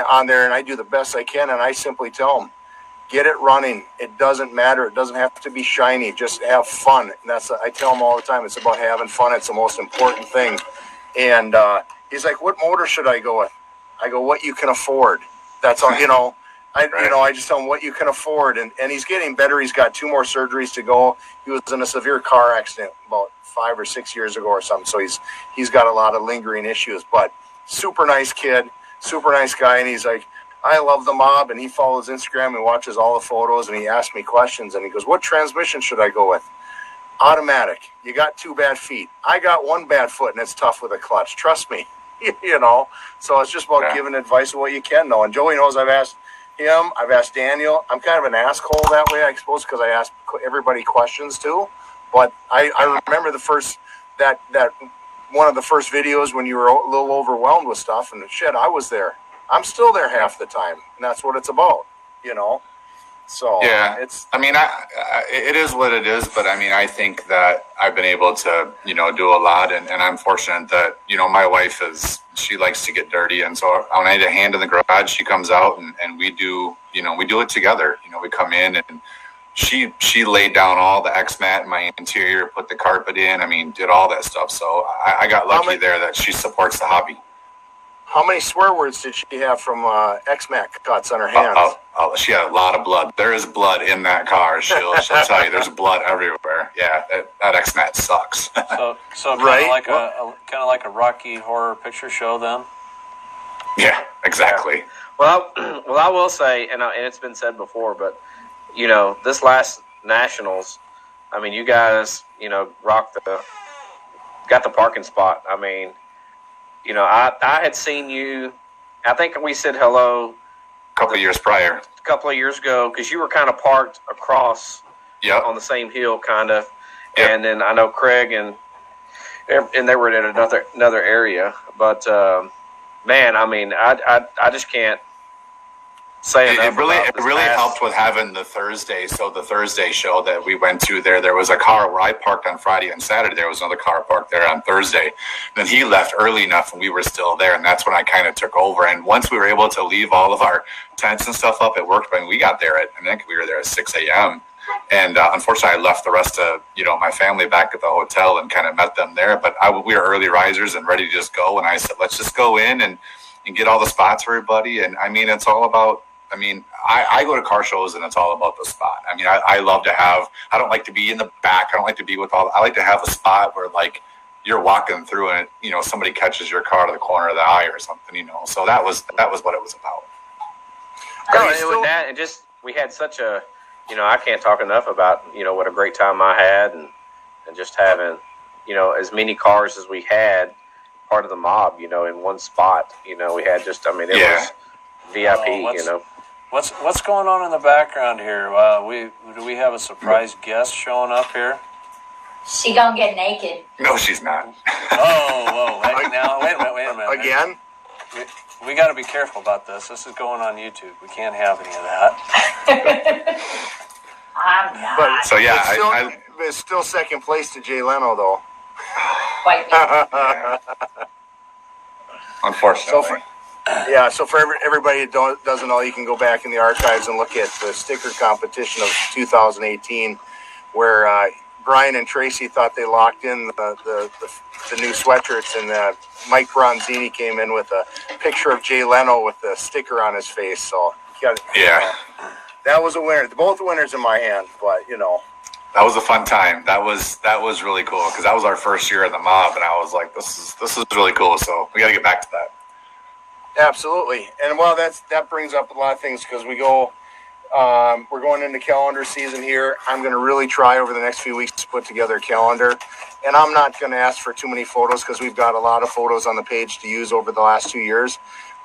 on there, and I do the best I can, and I simply tell him, get it running. It doesn't matter. It doesn't have to be shiny. Just have fun. And I tell him all the time, it's about having fun. It's the most important thing. And he's like, what motor should I go with? I go, what you can afford. That's all, I just tell him what you can afford, and he's getting better. He's got 2 more surgeries to go. He was in a severe car accident about 5 or 6 years ago or something, so he's got a lot of lingering issues. But super nice kid, super nice guy, and he's like, I love the mob, and he follows Instagram and watches all the photos, and he asks me questions, and he goes, what transmission should I go with? Automatic. You got 2 bad feet. I got 1 bad foot, and it's tough with a clutch. Trust me, So it's just about giving advice of what you can know. And Joey knows I've asked him. I've asked Daniel. I'm kind of an asshole that way, I suppose, because I ask everybody questions too. But I remember that one of the first videos when you were a little overwhelmed with stuff, and shit, I was there. I'm still there half the time, and that's what it's about, So
yeah, it is what it is. But I think that I've been able to, do a lot, and I'm fortunate that my wife she likes to get dirty, and so when I need a hand in the garage, she comes out and we do it together. We come in and she laid down all the X-Mat in my interior, put the carpet in. Did all that stuff. So I got lucky there that she supports the hobby.
How many swear words did she have from X-Mat cuts on her hands?
She had a lot of blood. There is blood in that car. She'll tell you there's blood everywhere. Yeah, that X-Mat sucks.
So kind of like a Rocky Horror Picture Show then.
Yeah, exactly.
Well, I will say, and it's been said before, but this last Nationals, I mean, you guys, got the parking spot. I mean, I had seen you. I think we said hello
A couple of years prior.
a couple of years ago because you were kind of parked across
Yep.
on the same hill, kind of.
Yep.
And then I know Craig and they were in another area. But man, I mean, I just can't say enough.
It really
about this past-
helped with having the Thursday. So the Thursday show that we went to there was a car where I parked on Friday and Saturday. There was another car parked there on Thursday. Then he left early enough and we were still there. And that's when I kind of took over. And once we were able to leave all of our tents and stuff up, it worked. But we got there I think we were there at 6 a.m. And unfortunately, I left the rest of my family back at the hotel and kind of met them there. But we were early risers and ready to just go. And I said, let's just go in and get all the spots for everybody. And I mean, it's all about. I mean, I go to car shows and it's all about the spot. I mean, I love to have. I don't like to be in the back. I don't like to be with all. I like to have a spot where like you're walking through and somebody catches your car to the corner of the eye or something. So that was what it was about.
No, and with that, and just we had such a. I can't talk enough about, what a great time I had and just having, as many cars as we had, part of the mob, in one spot. We had just, I mean, it was VIP,
What's going on in the background here? Do we have a surprise guest showing up here?
She gonna get naked.
No, she's not.
Whoa. Wait a minute.
Again?
We got to be careful about this. This is going on YouTube. We can't have any of that.
I'm not.
But
So yeah,
it's still second place to Jay Leno, though.
White people.
unfortunately.
So for everybody who doesn't know, you can go back in the archives and look at the sticker competition of 2018, where Brian and Tracy thought they locked in the new sweatshirts, and Mike Bronzini came in with a picture of Jay Leno with the sticker on his face. So that was a winner. Both winners in my hand, but
That was a fun time. That was really cool because that was our first year in the mob, and I was like, this is really cool. So we got to get back to that.
Absolutely. And that brings up a lot of things because we're going into calendar season here. I'm going to really try over the next few weeks to put together a calendar. And I'm not going to ask for too many photos because we've got a lot of photos on the page to use over the last 2 years.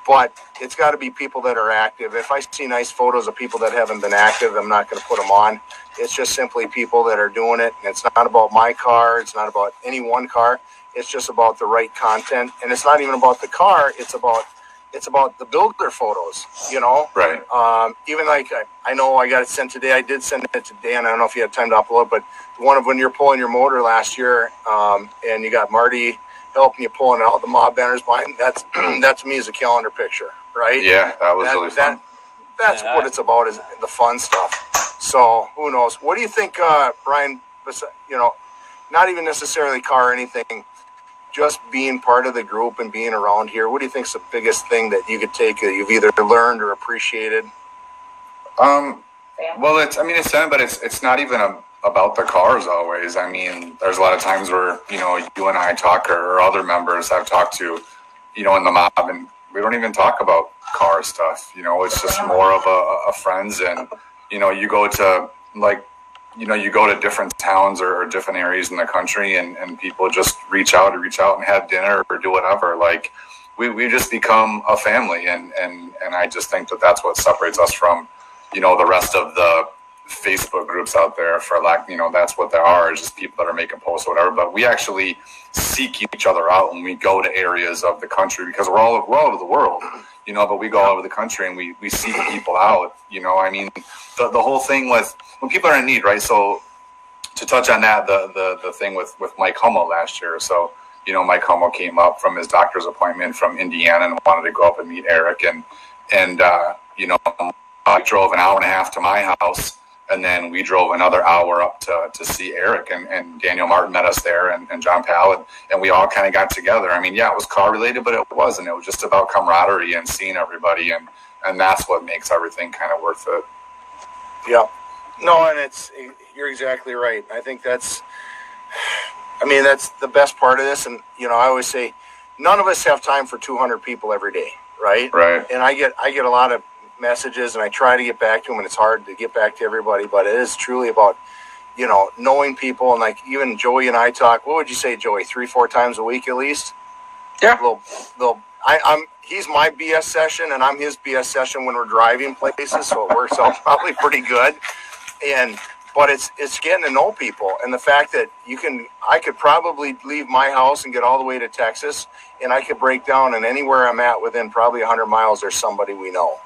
But it's got to be people that are active. If I see nice photos of people that haven't been active, I'm not going to put them on. It's just simply people that are doing it. And it's not about my car. It's not about any one car. It's just about the right content. And it's not even about the car. It's about the builder photos,
Right.
Even like I know I got it sent today. I did send it to Dan. I don't know if you had time to upload, but the one of when you're pulling your motor last year, and you got Marty helping you pulling out the mob banners behind. That to me is a calendar picture, right?
Yeah, that was really fun.
That's what it's about, is the fun stuff. So who knows? What do you think, Brian? Not even necessarily car or anything. Just being part of the group and being around here, what do you think is the biggest thing that you could take that you've either learned or appreciated?
Well, it's fun, but it's not even about the cars always. I mean, there's a lot of times where, you and I talk or other members I've talked to, in the mob, and we don't even talk about car stuff. It's just more of a friends, and, you go to you go to different towns or different areas in the country, and people just reach out and have dinner or do whatever. Like we just become a family, and I just think that that's what separates us from, the rest of the Facebook groups out there, for that's what there are, is just people that are making posts or whatever. But we actually seek each other out when we go to areas of the country, because we're all over the world, but we go all over the country and we seek people out. I mean, the whole thing with when people are in need, right? So to touch on that, the thing with Mike Hummel last year. So, Mike Hummel came up from his doctor's appointment from Indiana and wanted to go up and meet Eric. And I drove an hour and a half to my house, and then we drove another hour up to see Eric, and Daniel Martin met us there, and John Powell, and we all kind of got together. I mean, yeah, it was car related, but it wasn't. It was just about camaraderie and seeing everybody, and that's what makes everything kind of worth it.
Yeah. No, and you're exactly right. I think that's the best part of this. And, I always say none of us have time for 200 people every day, right?
Right.
And I get a lot of messages, and I try to get back to them, and it's hard to get back to everybody, but it is truly about, knowing people. And like even Joey and I talk, what would you say, Joey, 3-4 times a week at least?
Yeah.
He's my BS session, and I'm his BS session when we're driving places, so it works out probably pretty good. But it's getting to know people, and the fact that I could probably leave my house and get all the way to Texas, and I could break down, and anywhere I'm at within probably 100 miles, there's somebody we know.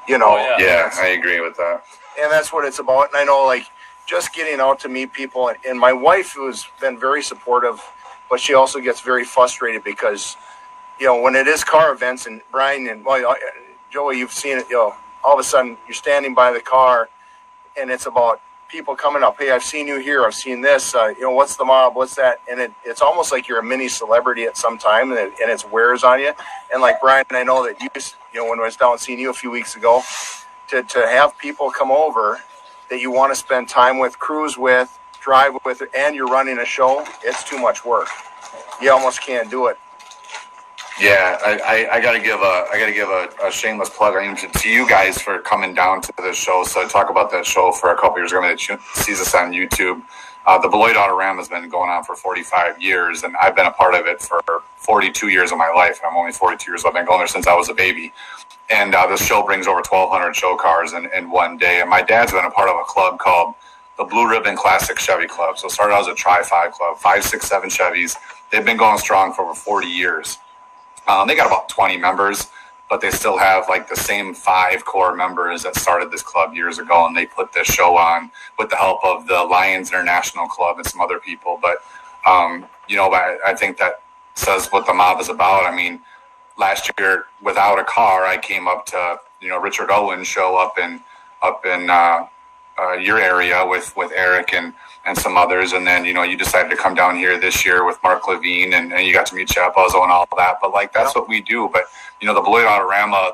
Yeah, I agree with that.
And that's what it's about. And I know, like, just getting out to meet people, and my wife, who's been very supportive, but she also gets very frustrated because, when it is car events, and Brian and Joey, you've seen it, all of a sudden you're standing by the car, and it's about people coming up. Hey, I've seen you here. I've seen this. What's the mob? What's that? And it's almost like you're a mini celebrity at some time, and it wears on you. And like Brian, I know that when I was down seeing you a few weeks ago, to have people come over that you want to spend time with, cruise with, drive with, and you're running a show, it's too much work. You almost can't do it.
Yeah, I gotta give a shameless plug to you guys for coming down to this show. So I talk about that show for a couple years ago. That sees us on YouTube. The Beloit Autorama has been going on for 45 years, and I've been a part of it for 42 years of my life. I'm only 42 years old. I've been going there since I was a baby. And this show brings over 1,200 show cars in one day. And my dad's been a part of a club called the Blue Ribbon Classic Chevy Club. So it started out as a Tri-5 club, 5, 6, 7 Chevys. They've been going strong for over 40 years. They got about 20 members, but they still have like the same 5 core members that started this club years ago, and they put this show on with the help of the Lions International Club and some other people. But, I think that says what the mob is about. I mean, last year, without a car, I came up to, Richard Owen's show up in your area with Eric and some others, and then you decided to come down here this year with Mark Levine, and you got to meet Chad Buzzo and all that. But like that's what we do. But the Beloit Autorama,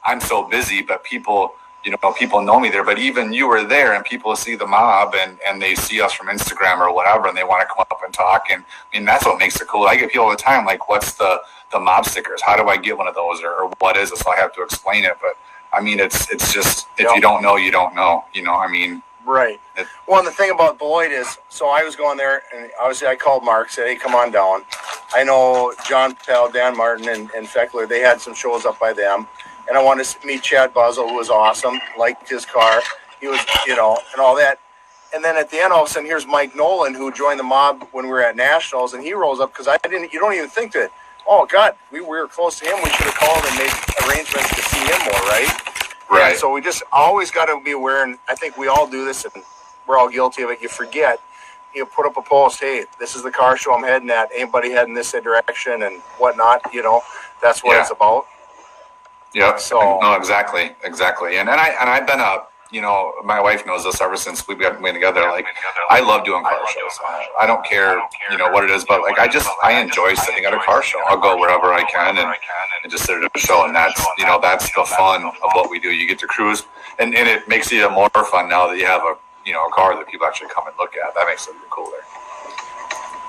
I'm so busy, but people know me there. But even you were there, and people see the mob, and they see us from Instagram or whatever, and they want to come up and talk. And I mean that's what makes it cool. I get people all the time like, "What's the mob stickers? How do I get one of those? Or what is it?" So I have to explain it. But I mean, it's just if you don't know, you don't know. I mean.
Right. Well, and the thing about Beloit is, so I was going there, and obviously I called Mark, said, hey, come on down. I know John Pell, Dan Martin, and Feckler, they had some shows up by them, and I wanted to meet Chad Buzzo, who was awesome, liked his car. He was, and all that. And then at the end, all of a sudden, here's Mike Nolan, who joined the mob when we were at Nationals, and he rolls up, because you don't even think that, oh, God, we were close to him. We should have called and made arrangements to see him more, right?
Right.
And so we just always got to be aware, and I think we all do this, and we're all guilty of it. You forget, put up a post, hey, this is the car show I'm heading at. Anybody heading this direction and whatnot, that's what it's about.
Yeah.
So
no, exactly. And I've been my wife knows this ever since we got together. Like, I love doing car shows. I don't care, what it is, but like, I enjoy sitting at a car show. I'll go wherever I can and just sit at a show. And that's, that's the fun of what we do. You get to cruise, and it makes it even more fun now that you have a car that people actually come and look at. That makes it even cooler.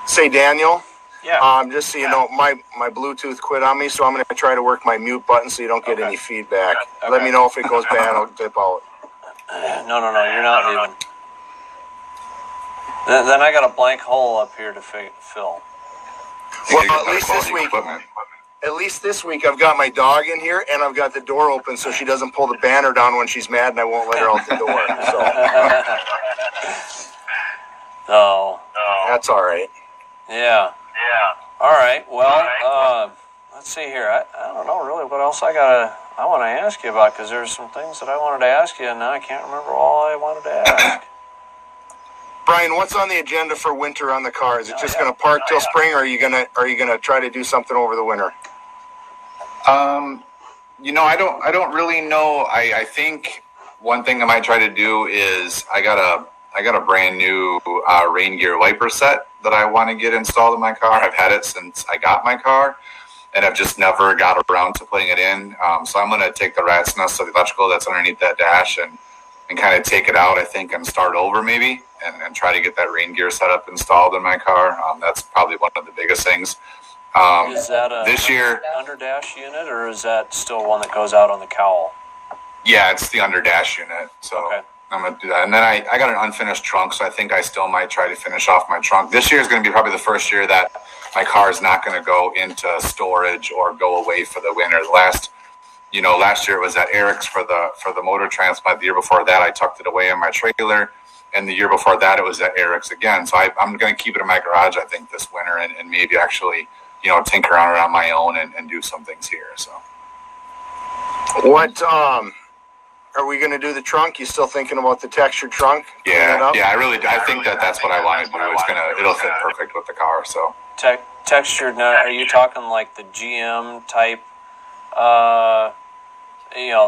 Say, Daniel.
Yeah.
Just so you know, my Bluetooth quit on me, so I'm going to try to work my mute button so you don't get any feedback. Okay. Let me know if it goes bad. I'll dip out.
No, you're not leaving. Then I got a blank hole up here to fill.
Well, at least this week I've got my dog in here, and I've got the door open so she doesn't pull the banner down when she's mad, and I won't let her out the door. So that's all right.
Yeah. All right. Well, let's see here. I don't know really what else I want to ask you about, because there's some things that I wanted to ask you, and now I can't remember all I wanted to ask.
Brian, what's on the agenda for winter on the car? Is it just going to park till spring, or are you gonna try to do something over the winter?
I don't really know. I think one thing I might try to do is I got a brand new rain gear wiper set that I want to get installed in my car. I've had it since I got my car, and I've just never got around to putting it in. So I'm going to take the rat's nest of the electrical that's underneath that dash and kind of take it out, I think, and start over maybe, and try to get that rain gear setup installed in my car. That's probably one of the biggest things.
Is that a
this year
under dash unit, or is that still one that goes out on the cowl?
Yeah, it's the under dash unit. So
Okay.
I'm going to do that. And then I got an unfinished trunk, so I think I still might try to finish off my trunk. This year is going to be probably the first year that my car is not going to go into storage or go away for the winter. Last year it was at Eric's for the motor transplant. The year before that, I tucked it away in my trailer. And the year before that, it was at Eric's again. So I'm going to keep it in my garage, I think, this winter and maybe actually, tinker on it on my own and do some things here. So
what, are we going to do the trunk? You still thinking about the textured trunk?
Yeah, I think that's what I want to do. It'll fit perfect with the car. So
Textured. Now, are you talking like the GM type,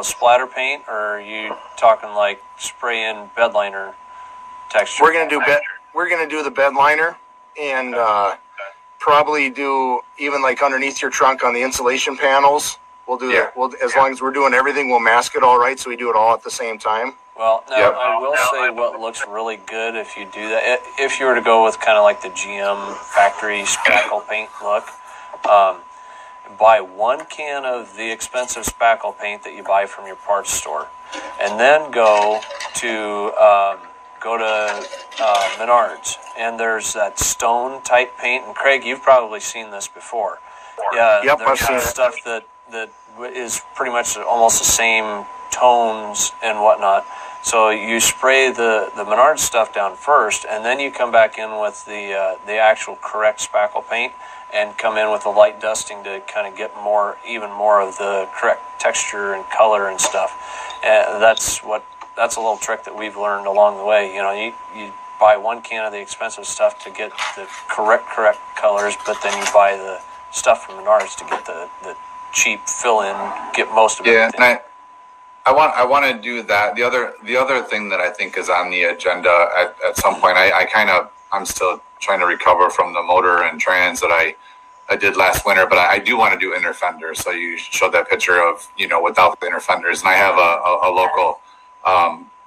splatter paint, or are you talking like spray in bed liner texture?
We're going to do the bed liner and probably do even like underneath your trunk on the insulation panels. We'll do that. As long as we're doing everything, we'll mask it all right, so we do it all at the same time.
Well, now I will say what looks really good if you do that, if you were to go with kind of like the GM factory spackle paint look, buy 1 can of the expensive spackle paint that you buy from your parts store, and then go to Menards, and there's that stone type paint. And Craig, you've probably seen this before. Yeah,
yep,
there's
I've seen
stuff that is pretty much almost the same tones and whatnot. So you spray the Menards stuff down first, and then you come back in with the actual correct spackle paint, and come in with a light dusting to kind of get even more of the correct texture and color and stuff. And that's a little trick that we've learned along the way. You buy 1 can of the expensive stuff to get the correct colors, but then you buy the stuff from Menards to get the cheap fill-in, get most of everything.
And I want to do that. The other thing that I think is on the agenda at some point, I'm still trying to recover from the motor and trans that I did last winter, but I do want to do inner fenders. So you showed that picture of, without the inner fenders. And I have a local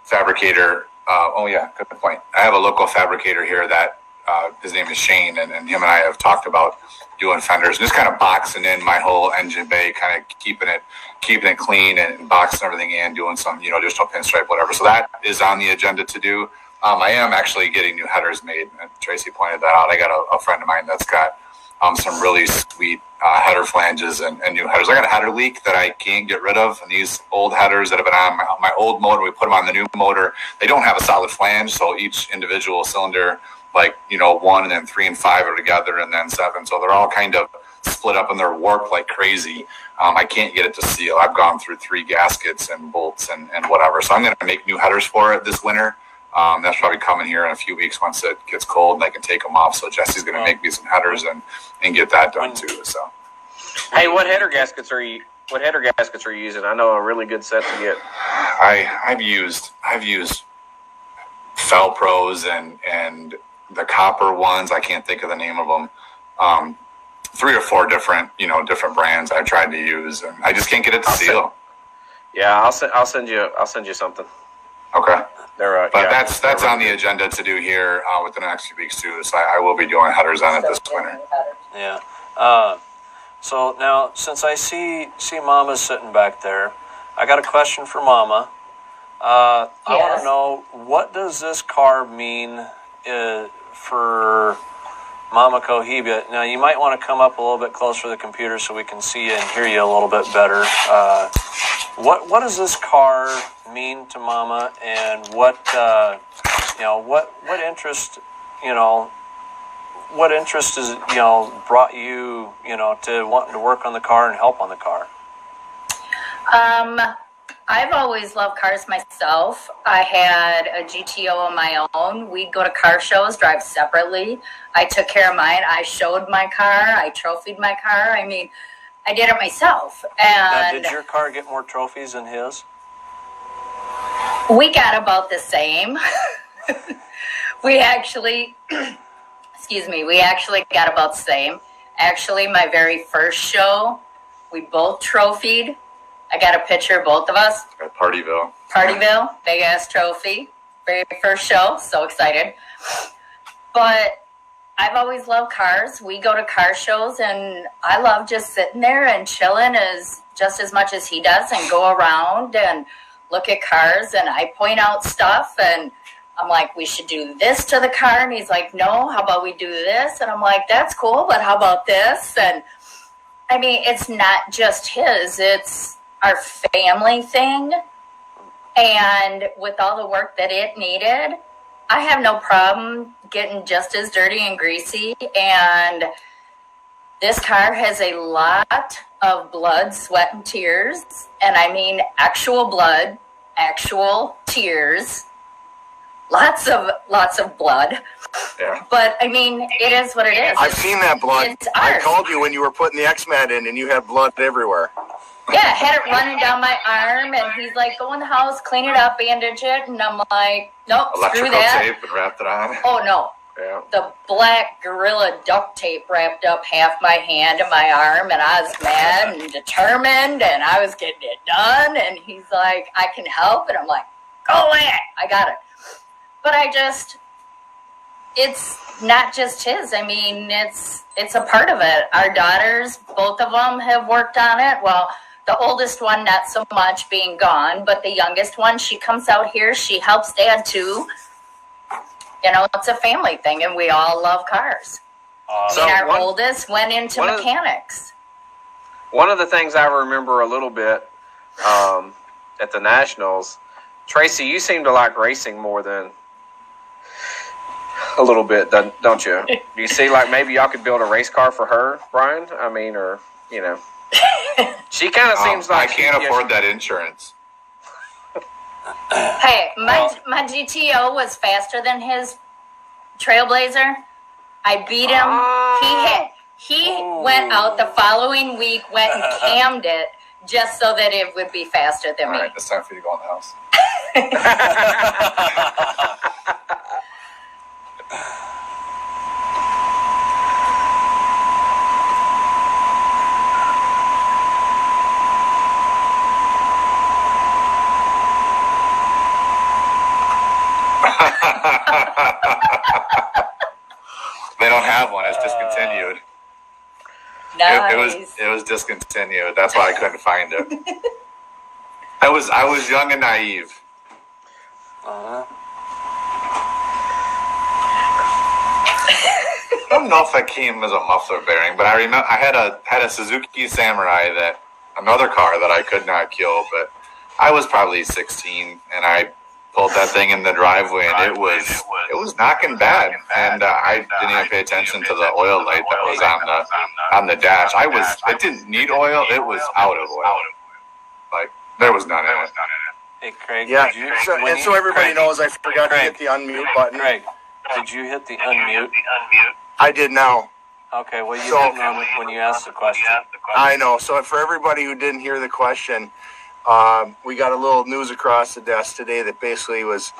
fabricator. Good point. I have a local fabricator here that his name is Shane, and him and I have talked about doing fenders, just kind of boxing in my whole engine bay, kind of keeping it clean and boxing everything in, doing some, additional pinstripe, whatever. So that is on the agenda to do. I am actually getting new headers made. And Tracy pointed that out. I got a friend of mine that's got some really sweet header flanges and new headers. I got a header leak that I can't get rid of, and these old headers that have been on my old motor, we put them on the new motor. They don't have a solid flange, so each individual cylinder, 1 and then 3 and 5 are together, and then 7. So they're all kind of split up and they're warped like crazy. I can't get it to seal. I've gone through 3 gaskets and bolts and whatever. So I'm going to make new headers for it this winter. That's probably coming here in a few weeks once it gets cold and I can take them off. So Jesse's going to make me some headers and get that done too. So,
hey, what header gaskets are you using? I know a really good set to get.
I've used Felpros and the copper ones. I can't think of the name of them. 3 or 4 different brands I've tried to use, and I just can't get it to seal.
I'll send you something.
Okay.
But
that's on the agenda to do here within the next few weeks too. So I will be doing headers on it this winter.
Yeah. So now, since I see Mama sitting back there, I got a question for Mama. I want to know, what does this car mean for Mama Cohiba? Now, you might want to come up a little bit closer to the computer so we can see you and hear you a little bit better. What does this car mean to Mama, and what interest has brought you to wanting to work on the car and help on the car?
I've always loved cars myself. I had a GTO of my own. We'd go to car shows, drive separately. I took care of mine. I showed my car. I trophied my car. I mean, I did it myself. And
now, did your car get more trophies than his?
We got about the same. We actually got about the same. Actually, my very first show, we both trophied. I got a picture of both of us.
At Partyville,
big ass trophy. Very first show, so excited. But I've always loved cars. We go to car shows, and I love just sitting there and chilling just as much as he does, and go around and look at cars and I point out stuff and I'm like, we should do this to the car. And he's like, no, how about we do this? And I'm like, that's cool, but how about this? And I mean, it's not just his, it's our family thing. And with all the work that it needed, I have no problem getting just as dirty and greasy. And this car has a lot of blood, sweat, and tears. And I mean actual blood, actual tears. Lots of blood.
Yeah.
But, I mean, it is what it is.
I've seen that blood. I called you when you were putting the X-Mat in, and you had blood everywhere.
Yeah, I had it running down my arm, and he's like, go in the house, clean it up, bandage it. And I'm like, nope, screw that.
Electrical tape and wrapped it on.
Oh, no.
Yeah.
The black Gorilla duct tape wrapped up half my hand and my arm, and I was mad and determined, and I was getting it done. And he's like, I can help. And I'm like, go away. I got it. But it's not just his. I mean, it's a part of it. Our daughters, both of them have worked on it. Well, the oldest one, not so much being gone, but the youngest one, she comes out here. She helps Dad too. You know, it's a family thing, and we all love cars. Our oldest went into mechanics.
One of the things I remember a little bit at the Nationals, Tracy, you seem to like racing more than a little bit, don't you? Do you see, like, maybe y'all could build a race car for her, Brian? I mean, or, you know. She kind of seems like...
I can't afford that insurance.
Hey, my GTO was faster than his Trailblazer. I beat him. He went out the following week, went and cammed it just so that it would be faster than me.
All right, it's time for you to go in the house. They don't have one. It's discontinued.
Nice.
It was discontinued. That's why I couldn't find it. I was young and naive. I don't know if that came as a muffler bearing, but I remember I had a Suzuki Samurai, that another car that I could not kill, but I was probably 16 and I pulled that thing in the driveway and it was knocking bad, and I didn't even pay attention to the oil light that was on the dash. It didn't need oil, it was out of oil. Like, there was none in it.
Hey, Craig.
Yeah, so everybody knows, I forgot to hit the unmute button.
Craig, did you hit the unmute?
I did now.
Okay, well, you didn't when you asked the question.
I know. So for everybody who didn't hear the question, we got a little news across the desk today that basically was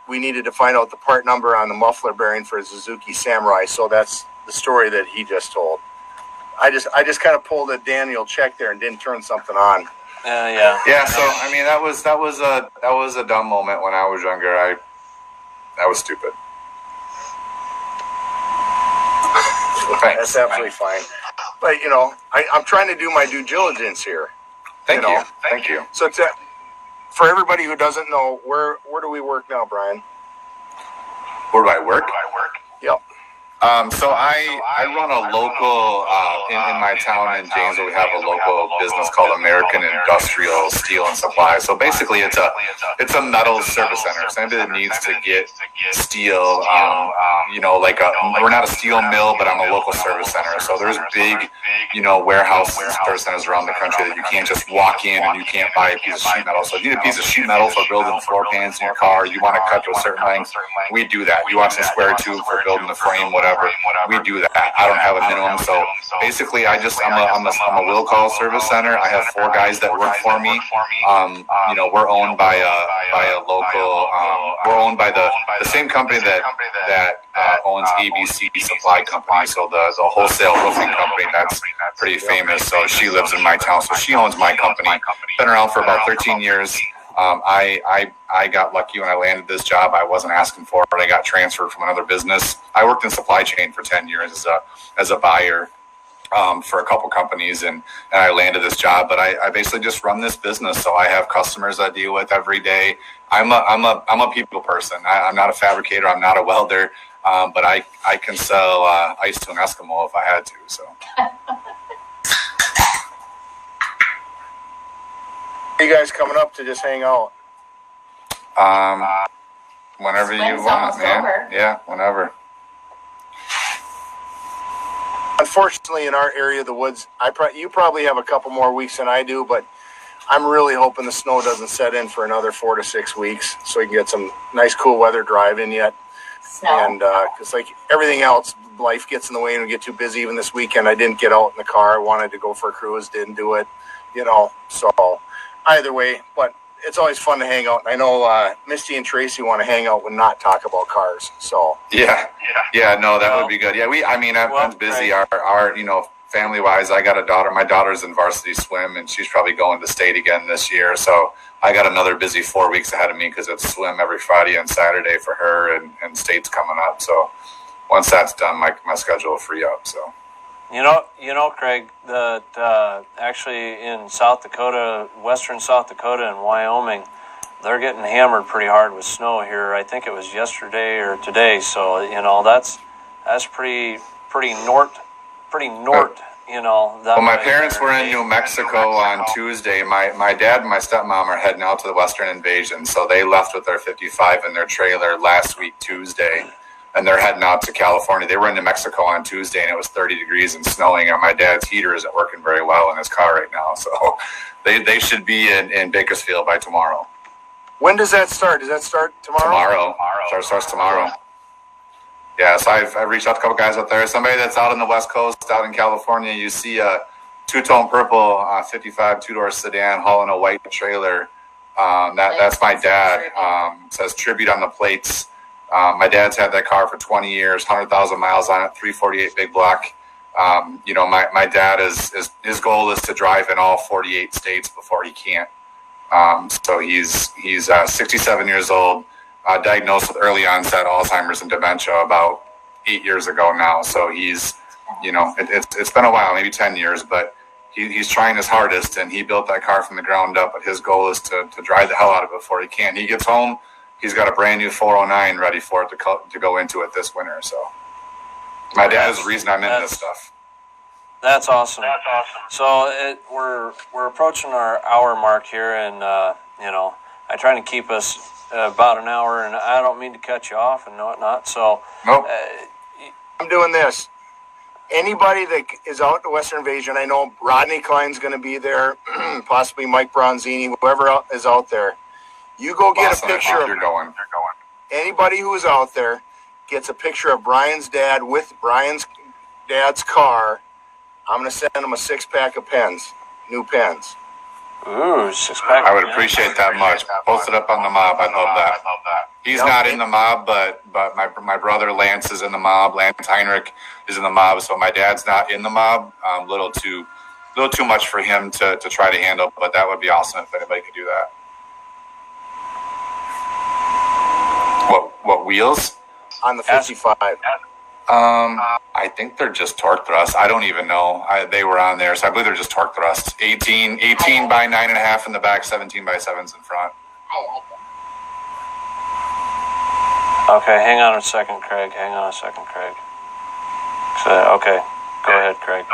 we needed to find out the part number on the muffler bearing for a Suzuki Samurai. So that's the story that he just told. I just kind of pulled a Daniel check there and didn't turn something on.
Yeah.
Yeah. So I mean, that was a dumb moment when I was younger. That was stupid.
That's absolutely fine. But, you know, I'm trying to do my due diligence here.
Thank you.
So for everybody who doesn't know, where do we work now, Brian?
Where do I work?
Yep.
So I run a local, in my town in Janesville, we have a local business called American Industrial Steel and Supply. So basically it's a metals service center. So anybody that needs to get steel, we're not a steel mill, but I'm a local service center. So there's big, warehouses and service centers around the country that you can't just walk in and you can't buy a piece of sheet metal. So if you need a piece of sheet metal for building floor pans in your car, you want to cut to a certain length, we do that. You want some square tube for building the frame, whatever. We do that. I don't have a minimum, so basically, I'm a will call service center. I have 4 guys that work for me. We're owned by a local. We're owned by the same company that owns ABC Supply Company. So the wholesale roofing company that's pretty famous. So she lives in my town, so she owns my company. Been around for about 13 years. I got lucky when I landed this job. I wasn't asking for it. I got transferred from another business. I worked in supply chain for 10 years as a buyer. for a couple companies, and I landed this job. But I basically just run this business, so I have customers I deal with every day. I'm a people person. I'm not a fabricator. I'm not a welder, but I can sell ice to an Eskimo if I had to. So.
Are you guys coming up to just hang out?
Whenever you
Spring's
want,
almost
man.
over.
Yeah, whenever.
Unfortunately, in our area of the woods, you probably have a couple more weeks than I do, but I'm really hoping the snow doesn't set in for another 4 to 6 weeks, so we can get some nice, cool weather driving yet.
Snow.
And because like everything else, life gets in the way and we get too busy. Even this weekend, I didn't get out in the car. I wanted to go for a cruise, didn't do it. So either way, but it's always fun to hang out. And I know Misty and Tracy want to hang out and not talk about cars. So
Yeah. No, that would be good. Yeah, I'm busy.
Right.
Our family wise, I got a daughter. My daughter's in varsity swim, and she's probably going to state again this year. So I got another busy 4 weeks ahead of me because it's swim every Friday and Saturday for her, and state's coming up. So once that's done, my schedule will free up. So.
You know, Craig, that actually in South Dakota, western South Dakota and Wyoming, they're getting hammered pretty hard with snow here. I think it was yesterday or today. So that's pretty north.
Well, my parents were in New Mexico on Tuesday. My dad and my stepmom are heading out to the Western Invasion, so they left with their 55 in their trailer last week Tuesday. And they're heading out to California. They were in New Mexico on Tuesday, and it was 30 degrees and snowing, and my dad's heater isn't working very well in his car right now. So they should be in Bakersfield by tomorrow.
when does that start? Does that start tomorrow?
Starts tomorrow. Yeah, so I've reached out to a couple guys out there. Somebody that's out on the West Coast, out in California, you see a two-tone purple 55 two-door sedan hauling a white trailer. That's my dad. It says tribute on the plates. My dad's had that car for 20 years, 100,000 miles on it, 348 big block. My dad his goal is to drive in all 48 states before he can't. So he's 67 years old, diagnosed with early onset Alzheimer's and dementia about 8 years ago now. So he's, it's been a while, maybe 10 years, but he's trying his hardest, and he built that car from the ground up. But his goal is to drive the hell out of it before he can. He gets home. He's got a brand new 409 ready for it to go into it this winter. So my dad is the reason I'm in this stuff.
That's awesome. So we're approaching our hour mark here, and I try to keep us about an hour, and I don't mean to cut you off and whatnot. So
Nope.
I'm doing this. Anybody that is out in Western Invasion, I know Rodney Klein's going to be there, possibly Mike Bronzini, whoever is out there. You go get
Awesome.
a picture of
You're going.
anybody who is out there gets a picture of Brian's dad with Brian's dad's car. I'm going to send him a 6-pack of pens, new pens.
ooh, 6-pack.
I would appreciate that much. Post it up on the mob. I'd love that. He's not in the mob, but my brother Lance is in the mob. Lance Heinrich is in the mob. So my dad's not in the mob. A little too much for him to try to handle. But that would be awesome if anybody could do that. What wheels?
On the 55.
I think they're just torque thrusts. I don't even know. They were on there, so I believe they're just torque thrusts. 18 by 9.5 in the back, 17 by 7s in front.
I like it.
Okay, hang on a second, Craig. So, okay, go ahead, Craig.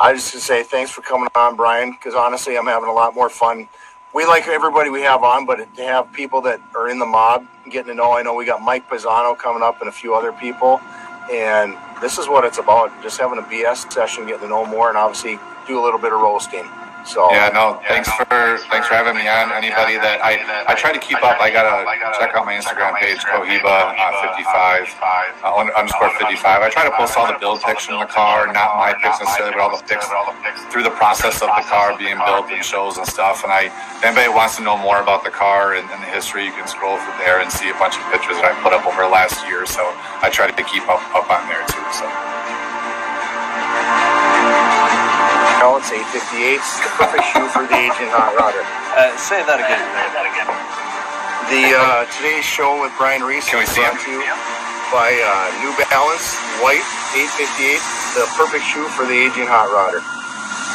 I just to say thanks for coming on, Brian, because honestly, I'm having a lot more fun. We like everybody we have on, but to have people that are in the mob, getting to know. I know we got Mike Pisano coming up and a few other people, and this is what it's about, just having a BS session, getting to know more, and obviously do a little bit of roasting. So
Thanks for having me on. Anybody that I try to keep up. I gotta check out my Instagram page, Cohiba 55 underscore 55. I try to post all the build pics from the car, not my pics necessarily, but all the pics through the process of the car being built and shows and stuff. And if anybody wants to know more about the car and the history, you can scroll through there and see a bunch of pictures that I put up over the last year. So I try to keep up on there too. So.
it's 8:58. Perfect shoe for the aging hot rodder.
Say that again.
The today's show with Brian Reece.
Can we see him?
by New Balance, white, 858, the perfect shoe for the aging hot rodder.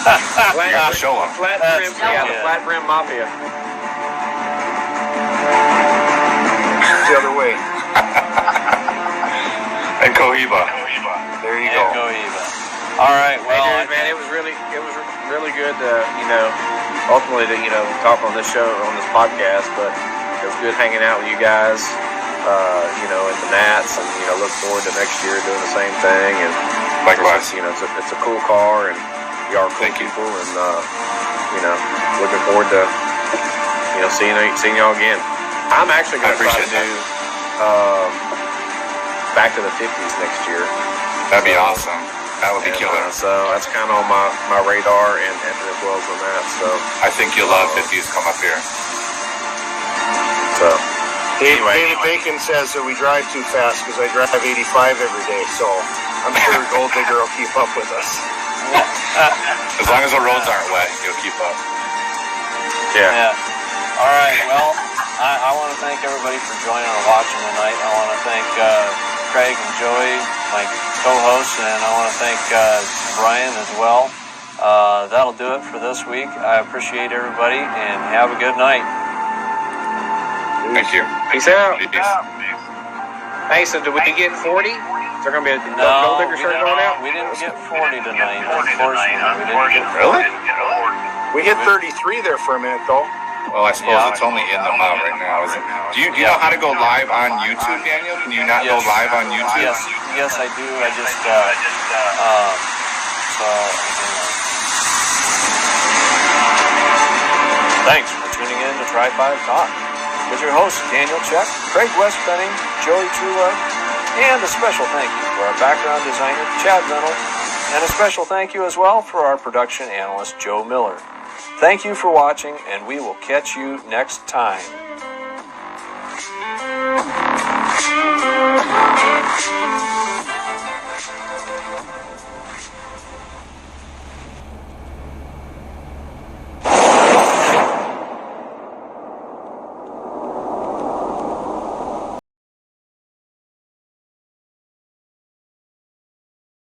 You gotta show them.
Flat brim, the flat brim mafia.
The other way.
And Cohiba.
There you go.
Cohiba. All right, well,
hey, dude, man, it was really good to, ultimately to, talk on this show, on this podcast, but it was good hanging out with you guys, at the Nats, and, look forward to next year doing the same thing, and
likewise,
it's a cool car, and you are cool people, and, looking forward to, seeing y'all again. I'm actually going to try to do, back to the 50s next year.
That'd be awesome. That would be killer.
So that's kind of on my radar, and as well as on that. So
I think you'll love 50s come up here.
So
David Bacon says that we drive too fast because I drive 85 every day. So I'm sure Gold Digger will keep up with us.
As long as the roads aren't wet, you'll keep up.
Yeah. All right. Well, I want to thank everybody for joining and watching tonight. I want to thank Craig and Joey, my co-hosts, and I want to thank Brian as well. That'll do it for this week. I appreciate everybody, and have a good night.
Thank you.
Peace out.
Peace.
Hey, so did we get 40? Is there going to be a Gold Digger shirt going out?
We didn't get 40 tonight, unfortunately. We didn't get 40.
Really?
We hit 33 there for a minute, though.
Well, I suppose it's only in the mouth right now, isn't it? Do you know how to go live on YouTube, Daniel? Can you not go live on YouTube?
Yes, I do. I just, thanks for tuning in to Try 5 Talk with your hosts, Daniel Check, Craig Westpenning, Joey Trula, and a special thank you for our background designer, Chad Venel, and a special thank you as well for our production analyst, Joe Miller. Thank you for watching, and we will catch you next time.